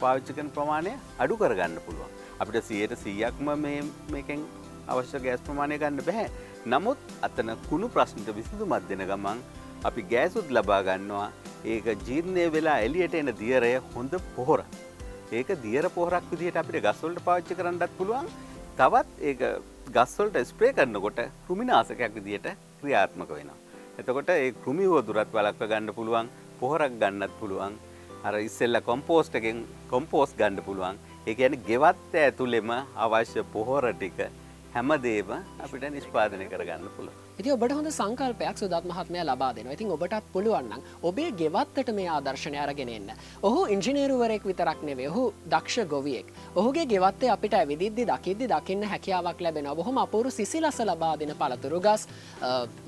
[SPEAKER 3] පාවිච්චි කරන ප්‍රමාණය අඩු කරගන්න පුළුවන්. අපිට 100%ක්ම මේකෙන් අවශ්‍ය ගෑස් ප්‍රමාණය ගන්න බෑ. නමුත් අතන කුණු ප්‍රශ්නෙට විසඳුමක් දෙන ගමන් අපි ගෑසුත් ලබා ගන්නවා. ඒක ජීර්ණය වෙලා එළියට එන දියරය හොඳ පොහොර. ඒක දියර පොහොරක් විදිහට අපිට ගස් වලට පාවිච්චි කරන්නත් පුළුවන්. තවත් ඒක ගස් වලට ස්ප්‍රේ කරනකොට කෘමිනාශකයක් විදිහට ක්‍රියාත්මක වෙනවා. එතකොට ඒ කෘමි වදුරත් වළක්ව ගන්න පුළුවන්, පොහොරක් ගන්නත් පුළුවන්. අර ඉස්සෙල්ලා කොම්පෝස්ට් එකෙන් කොම්පෝස්ට් ගන්න පුළුවන්. ඒ කියන්නේ ගෙවත්ත ඇතුළෙම අවශ්‍ය පොහොර ටික හැමදේම අපිට නිෂ්පාදනය කරගන්න පුළුවන්.
[SPEAKER 1] ඉතින් ඔබට හොඳ සංකල්පයක් සුදත් මහත්මයා ලබා දෙනවා. ඉතින් ඔබටත් පුළුවන් නම් ඔබේ ගෙවත්තට මේ ආදර්ශනය අරගෙන එන්න. ඔහු ඉංජිනේරුවරයෙක් විතරක් නෙවෙයි. ඔහු දක්ෂ ගොවියෙක්. ඔහුගේ ගෙවත්තේ අපිට ඇවිදිද්දි දකින්න හැකියාවක් ලැබෙනවා. බොහොම අපූර්ව සිසිලස ලබා දෙන පළතුරු ගස්,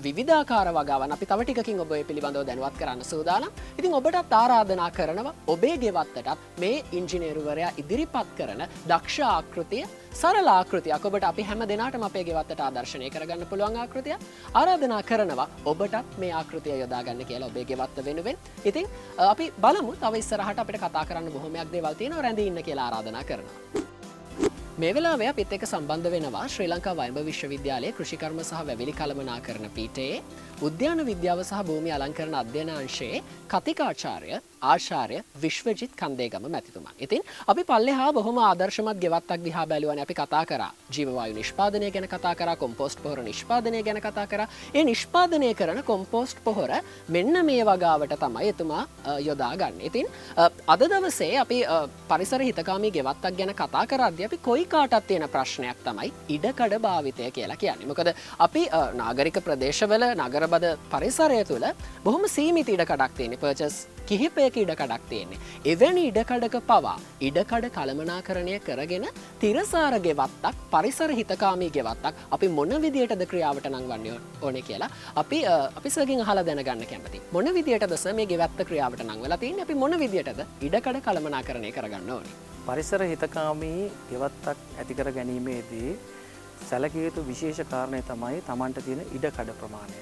[SPEAKER 1] විවිධාකාර වගාවන් අපි තව ටිකකින් ඔබ ඒ පිළිබඳව දැනුවත් කරන්න සූදානම්. ඉතින් ඔබටත් ආරාධනා කරනවා ඔබේ ගෙවත්තටත් මේ ඉංජිනේරුවරයා ඉදිරිපත් කරන දක්ෂ ආකෘතිය, සරල ආකෘතියක් ඔබට අපි හැම දෙනාටම අපේ ගෙවත්තට ආදර්ශනය කරගන්න පුළුවන් ආකෘතියක් ආරාධනා කරනවා ඔබටත් මේ ආකෘතිය යොදා ගන්න කියලා ඔබේ ගෙවත්ත වෙනුවෙන්. ඉතින් අපි බලමු තව ඉස්සරහට අපිට කතා කරන්න බොහොමයක් දේවල් තියෙනවා. රැඳී ඉන්න කියලා ආරාධනා කරනවා. මේ වෙලාවේ අපිත් එක්ක සම්බන්ධ වෙනවා ශ්‍රී ලංකා වයඹ විශ්වවිද්‍යාලයේ කෘෂිකර්ම සහ වැවිලි කළමනාකරණ පීඨයේ උද්‍යාන විද්‍යාව සහ භූමි අලංකරණ අධ්‍යයන අංශයේ කතිකාචාර්ය ආචාර්ය විශ්වජිත් කන්දේගම මැතිතුමා. ඉතින් අපි පල්ලෙහා බොහොම ආදර්ශමත් ගෙවත්තක් දිහා බැලුවානේ. අපි කතා කරා ජීව වායු නිෂ්පාදනය ගැන කතා කරා, කොම්පෝස්ට් පොහොර නිෂ්පාදනය ගැන කතා කරා. ඒ නිෂ්පාදනය කරන කොම්පෝස්ට් පොහොර මෙන්න මේ වගාවට තමයි එතුමා යොදා ගන්න. ඉතින් අද දවසේ අපි පරිසර හිතකාමී ගෙවත්තක් ගැන කතා කරද්දී අපි කොයි කාටත් තියෙන ප්‍රශ්නයක් තමයි ඉඩකඩ භාවිතය කියලා කියන්නේ. මොකද අපි නාගරික ප්‍රදේශවල නගරබද පරිසරය තුළ බොහොම සීමිත ඉඩකඩක් තියෙන. පර්චස් කිහිපයක ඉඩකඩක් තියෙන්නේ. එවැනි ඉඩකඩක පවා ඉඩකඩ කළමනාකරණය කරගෙන තිරසාර ගෙවත්තක්, පරිසර හිතකාමී ගෙවත්තක් අපි මොන විදියටද ක්‍රියාවට නංවන්නේ ඕනේ කියලා අපි සර්ගෙන් අහලා දැනගන්න කැමතියි. මොන විදියටද සර් මේ ගෙවත්ත ක්‍රියාවට නංවලා තියෙන්නේ? අපි මොන විදියටද ඉඩකඩ කළමනාකරණය කරගන්න ඕනේ?
[SPEAKER 2] පරිසර හිතකාමී ගෙවත්තක් ඇති කර ගැනීමේදී සැලකිය යුතු විශේෂ කාරණය තමයි Tamanට තියෙන ඉඩකඩ ප්‍රමාණය.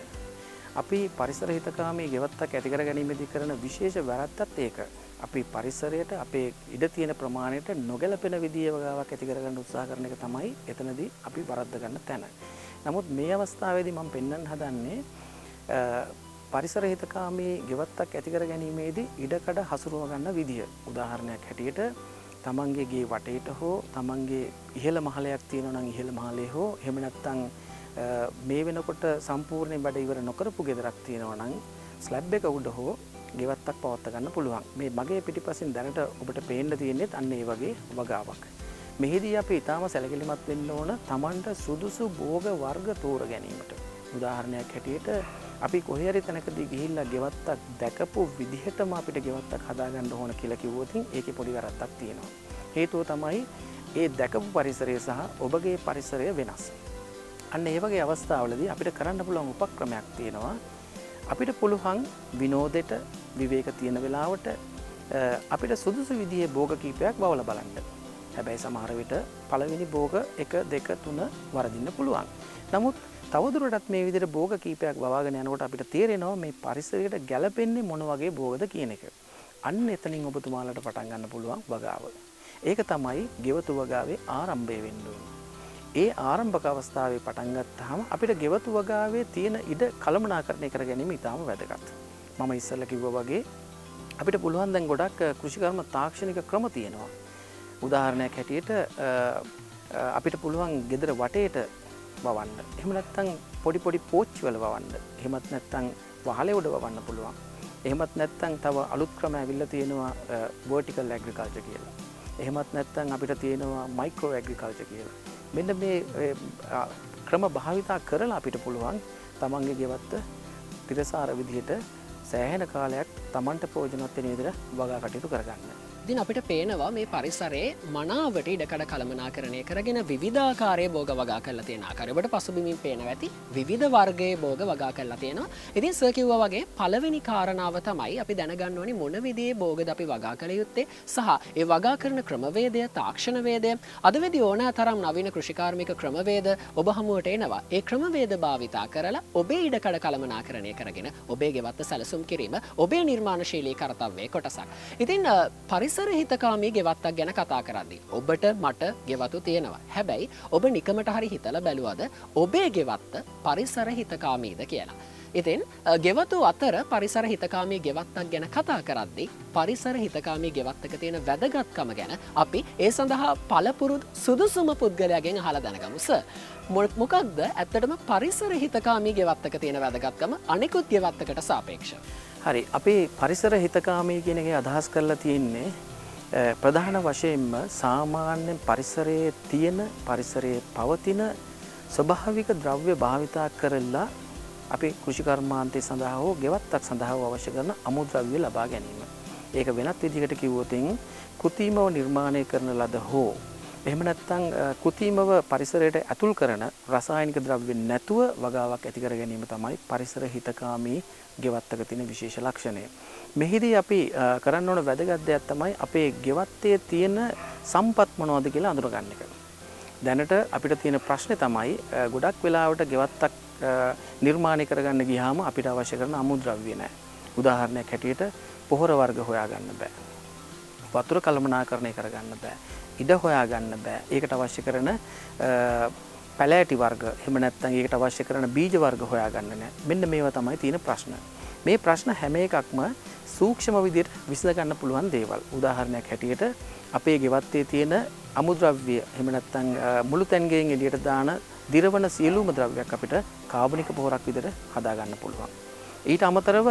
[SPEAKER 2] අපි පරිසර හිතකාමී ගෙවත්තක් ඇති කර ගැනීමේදී කරන විශේෂ වැරද්දත් ඒක. අපි පරිසරයට අපේ ඉඩ තියෙන ප්‍රමාණයට නොගැලපෙන විදිහේ වගාවක් ඇති කරගන්න උත්සාහ කරන එක තමයි එතනදී අපි වරද්ද ගන්න තැන. නමුත් මේ අවස්ථාවේදී මම පෙන්වන්න හදන්නේ පරිසර හිතකාමී ගෙවත්තක් ඇති කර ගැනීමේදී ඉඩකඩ හසුරුව ගන්න විදිය. උදාහරණයක් හැටියට තමන්ගේ ගේ වටේට හෝ තමන්ගේ ඉහළ මහලයක් තියෙනවා නම් ඉහළ මහලේ හෝ එහෙම නැත්නම් මේ වෙනකොට සම්පූර්ණ වැඩ ඉවර නොකරපු ගෙදරක් තියෙනවා නම් ස්ලැබ් එක උඩ හෝ ගෙවත්තක් පවත්වා ගන්න පුළුවන්. මේ මගේ පිටිපසින් දැනට ඔබට පේන්න තියෙන්නේ අන්න ඒ වගේ වගාවක්. මෙහිදී අපි ඊටාම සැලකිලිමත් වෙන්න ඕන තමන්ට සුදුසු භෝග වර්ග තෝර ගැනීමට. උදාහරණයක් හැටියට අපි කොහේ හරි තැනකදී ගිහිල්ලා ගෙවත්තක් දැකපු විදිහටම අපිට ගෙවත්තක් හදාගන්න ඕන කියලා කිව්වොත් ඒකේ පොඩි වැරද්දක් තියෙනවා. හේතුව තමයි ඒ දැකපු පරිසරය සහ ඔබගේ පරිසරය වෙනස්. අන්න ඒ වගේ අවස්ථාවලදී අපිට කරන්න පුළුවන් උපක්‍රමයක් තියෙනවා. අපිට පුළුවන් විනෝදෙට විවේක තියෙන වෙලාවට අපිට සුදුසු විදිහේ භෝග කීපයක් බවලා බලන්න. හැබැයි සමහර විට පළවෙනි භෝග 1 2 3 වරදින්න පුළුවන්. නමුත් තවදුරටත් මේ විදිහට භෝග කීපයක් වවාගෙන යනකොට අපිට තේරෙනවා මේ පරිසරයට ගැළපෙන්නේ මොන වගේ භෝගද කියන එක. අන්න එතනින් ඔබතුමාලට පටන් ගන්න පුළුවන් වගාව. ඒක තමයි ගෙවතු වගාවේ ආරම්භය වෙන්න ඕනේ. ඒ ආරම්භක අවස්ථාවේ පටන් ගත්තාම අපිට ගෙවතු වගාවේ තියෙන ඉඩ කළමනාකරණය කර ගැනීම ඉතාම වැදගත්. මම ඉස්සෙල්ලා කිව්වා වගේ අපිට පුළුවන් දැන් ගොඩක් කෘෂිකර්ම තාක්ෂණික ක්‍රම තියෙනවා. උදාහරණයක් හැටියට අපිට පුළුවන් ගෙදර වටේට වවන්න. එහෙම නැත්නම් පොඩි පොඩි පෝච්චි වල වවන්න. එහෙමත් නැත්නම් වහලේ උඩ වවන්න පුළුවන්. එහෙමත් නැත්නම් තව අලුත් ක්‍රම ඇවිල්ලා තියෙනවා vertical agriculture කියලා. එහෙමත් නැත්නම් අපිට තියෙනවා micro agriculture කියලා. මෙන්න මේ ක්‍රම භාවිතා කරලා අපිට පුළුවන් තමන්ගේ ගෙවත්ත තිරසාර විදිහට සෑහෙන කාලයක් තමන්ට ප්‍රයෝජනවත් වෙන විදිහට වගා කටයුතු කරගන්න.
[SPEAKER 1] ඉතින් අපිට පේනවා මේ පරිසරයේ මනාවට ඉඩකඩ කළමනාකරණය කරගෙන විවිධාකාරයේ භෝග වගා කරලා තියෙන ආකාරය. ඔබට පසුබිමින් පේනවා ඇති විවිධ වර්ගයේ භෝග වගා කරලා තියෙනවා. ඉතින් සර් කිව්වා වගේ පළවෙනි කාරණාව තමයි අපි දැනගන්න ඕනේ මොන විදිහේ භෝගද අපි වගා කළ යුත්තේ සහ ඒ වගා කරන ක්‍රමවේදය, තාක්ෂණ වේදය අද වෙදී ඕනෑ තරම් නවීන කෘෂිකාර්මික ක්‍රමවේද ඔබ හමුවට එනවා. ඒ ක්‍රමවේද භාවිතා කරලා ඔබේ ඉඩකඩ කළමනාකරණය කරගෙන ඔබේ ගෙවත්ත සැලසුම් කිරීම ඔබේ නිර්මාණශීලී කර්තව්‍යයේ කොටසක්. ඉතින් පරිසර හිතකාමී ගෙවත්තක් ගැන කතා කරද්දී ඔබට මට ගෙවතු තියෙනවා. හැබැයි ඔබ නිකමට හරි හිතලා බැලුවද ඔබේ ගෙවත්ත පරිසර හිතකාමීද කියලා. ඉතින් ගෙවතු අතර පරිසර හිතකාමී ගෙවත්තක් ගැන කතා කරද්දී පරිසර හිතකාමී ගෙවත්තක තියෙන වැදගත්කම ගැන අපි ඒ සඳහා පළපුරුදු සුදුසුම පුද්ගලයාගෙන් අහලා දැනගමු. සර්, මොකක්ද ඇත්තටම පරිසර හිතකාමී ගෙවත්තක තියෙන වැදගත්කම අනෙකුත් ගෙවත්තකට සාපේක්ෂව?
[SPEAKER 2] හරි, අපි පරිසර හිතකාමී කියන එකේ අදහස් කරලා තියෙන්නේ ප්‍රධාන වශයෙන්ම සාමාන්‍ය පරිසරයේ තියෙන පරිසරයේ පවතින ස්වභාවික ද්‍රව්‍ය භාවිතා කරලා අපි කෘෂි කර්මාන්තය සඳහා හෝ ගෙවත්තක් සඳහා අවශ්‍ය කරන අමුද්‍රව්‍ය ලබා ගැනීම. ඒක වෙනත් විදිහකට කිව්වොත් කෘතිමව නිර්මාණය කරන ලද හෝ එහෙම නැත්නම් කෘතිමව පරිසරයට ඇතුල් කරන රසායනික ද්‍රව්‍ය නැතුව වගාවක් ඇති කර ගැනීම තමයි පරිසර හිතකාමී ගෙවත්තක තියෙන විශේෂ ලක්ෂණය. මෙහිදී අපි කරන්න ඕන වැදගත් දෙයක් තමයි අපේ ගෙවත්තේ තියෙන සම්පත් මොනවද කියලා අඳුර ගන්න එක. දැනට අපිට තියෙන ප්‍රශ්නේ තමයි ගොඩක් වෙලාවට ගෙවත්තක් නිර්මාණය කරගන්න ගියාම අපිට අවශ්‍ය කරන අමුද්‍රව්‍ය නැහැ. උදාහරණයක් හැටියට පොහොර වර්ග හොයාගන්න බෑ. වතුර කළමනාකරණය කරගන්න බෑ. ඉඩ හොයාගන්න බෑ. ඒකට අවශ්‍ය කරන පැලෑටි වර්ග එහෙම නැත්නම් ඒකට අවශ්‍ය කරන බීජ වර්ග හොයාගන්න නැහැ. මෙන්න මේවා තමයි තියෙන ප්‍රශ්න. මේ ප්‍රශ්න හැම එකක්ම සූක්ෂම විදිහට විසඳ ගන්න පුළුවන් දේවල්. උදාහරණයක් හැටියට අපේ ගෙවත්තේ තියෙන අමුද්‍රව්‍ය එහෙම නැත්නම් මුළු තැන්ගෙන් එළියට දාන දිරවන සියලුම ද්‍රව්‍යයක් අපිට කාබනික පොහොරක් විදිහට හදා ගන්න පුළුවන්. ඊට අමතරව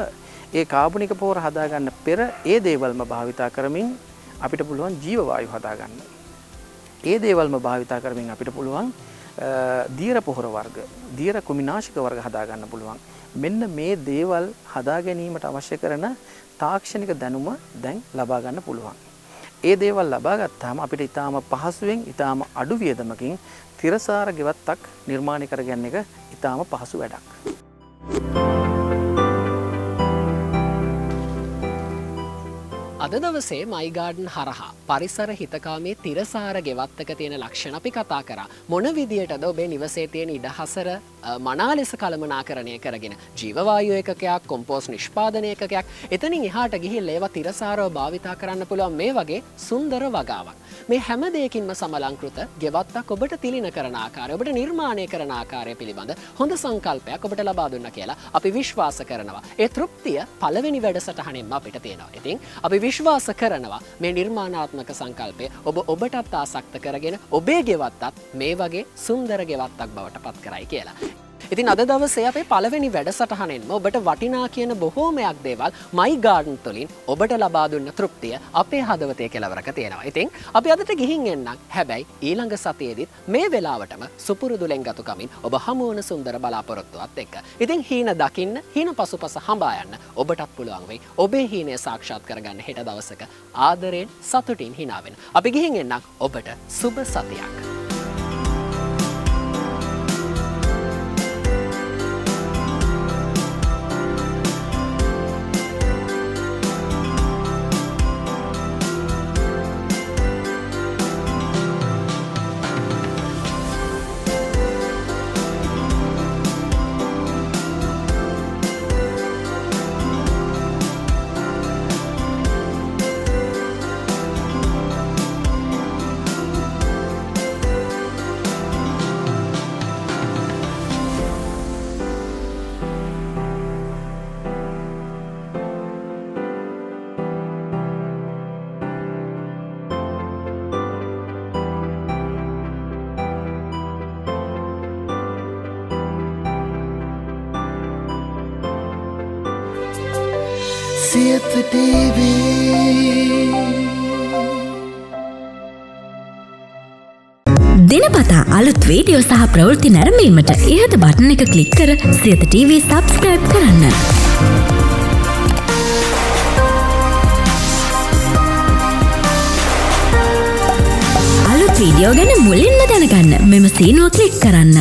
[SPEAKER 2] ඒ කාබනික පොහොර හදා ගන්න පෙර ඒ දේවල්ම භාවිතා කරමින් අපිට පුළුවන් ජීව වායු හදා ගන්න. ඒ දේවල්ම භාවිතා කරමින් අපිට පුළුවන් දියර පොහොර වර්ග, දියර කුමිනාශක වර්ග හදා ගන්න පුළුවන්. මෙන්න මේ දේවල් හදා ගැනීමට අවශ්‍ය කරන තාක්ෂණික දැනුම දැන් ලබා ගන්න පුළුවන්. ඒ දේවල් ලබා ගත්තාම අපිට ඊටාම පහසුවෙන් ඊටාම අඩු වියදමකින් තිරසාර ගෙවත්තක් නිර්මාණය කරගන්න එක ඊටාම පහසු වැඩක්.
[SPEAKER 1] අද දවසේ මයි ගාඩන් හරහා පරිසර හිතකාමී තිරසාර ගෙවත්තක තියෙන ලක්ෂණ අපි කතා කරා. මොන විදියටද ඔබේ නිවසේ තියෙන ඉඩහසර මනා ලෙස කළමනාකරණය කරගෙන ජීවවායු ඒකකයක්, කොම්පෝස්ට් නිෂ්පාදන ඒකකයක්, එතනින් එහාට ගිහිල්ලා ඒවා තිරසාරව භාවිතා කරන්න පුළුවන් මේ වගේ සුන්දර වගාවක්. මේ හැම දෙයකින්ම සමලංකృత ගෙවත්තක් ඔබට තිලින කරන ආකාරය, ඔබට නිර්මාණය කරන ආකාරය පිළිබඳ හොඳ සංකල්පයක් ඔබට ලබා දුන්නා කියලා අපි විශ්වාස කරනවා. ඒ තෘප්තිය පළවෙනි වැඩසටහනින්ම අපිට තියෙනවා. ඉතින් අපි විශ්වාස කරනවා මේ නිර්මාණාත්මක සංකල්පය ඔබ ඔබටත් ආසක්ත කරගෙන ඔබේ ගෙවත්තත් මේ වගේ සුන්දර ගෙවත්තක් බවට පත් කරයි කියලා. ඉතින් අද දවසේ අපේ පළවෙනි වැඩසටහනෙන්ම ඔබට වටිනා කියන බොහෝමයක් දේවල් මයි ගාඩන් තුලින් ඔබට ලබා දුන්න තෘප්තිය අපේ හදවතේ කෙලවරක තියෙනවා. ඉතින් අපි අදට ගිහින් එන්නම්. හැබැයි ඊළඟ සතියේදීත් මේ වෙලාවටම සුපුරුදු ලෙන්ගතුකමින් ඔබ හමු වන සුන්දර බලාපොරොත්තුවත් එක්ක. ඉතින් හීන දකින්න, හීන පසුපස හඹා යන්න ඔබටත් පුළුවන් වෙයි. ඔබේ හීනය සාක්ෂාත් කරගන්න හෙට දවසක ආදරයෙන් සතුටින් hina වෙන්න. අපි ගිහින් එන්නම්. ඔබට සුබ සතියක්.
[SPEAKER 4] Siete TV.
[SPEAKER 5] දිනපතා අලුත් වීඩියෝ සහ ප්‍රවෘත්ති නැරඹීමට ඉහත බටන් එක ක්ලික් කර සියත TV සබ්ස්ක්‍රයිබ් කරන්න. අලුත් වීඩියෝ ගැන මුලින්ම දැනගන්න මෙම සීනුව ක්ලික් කරන්න.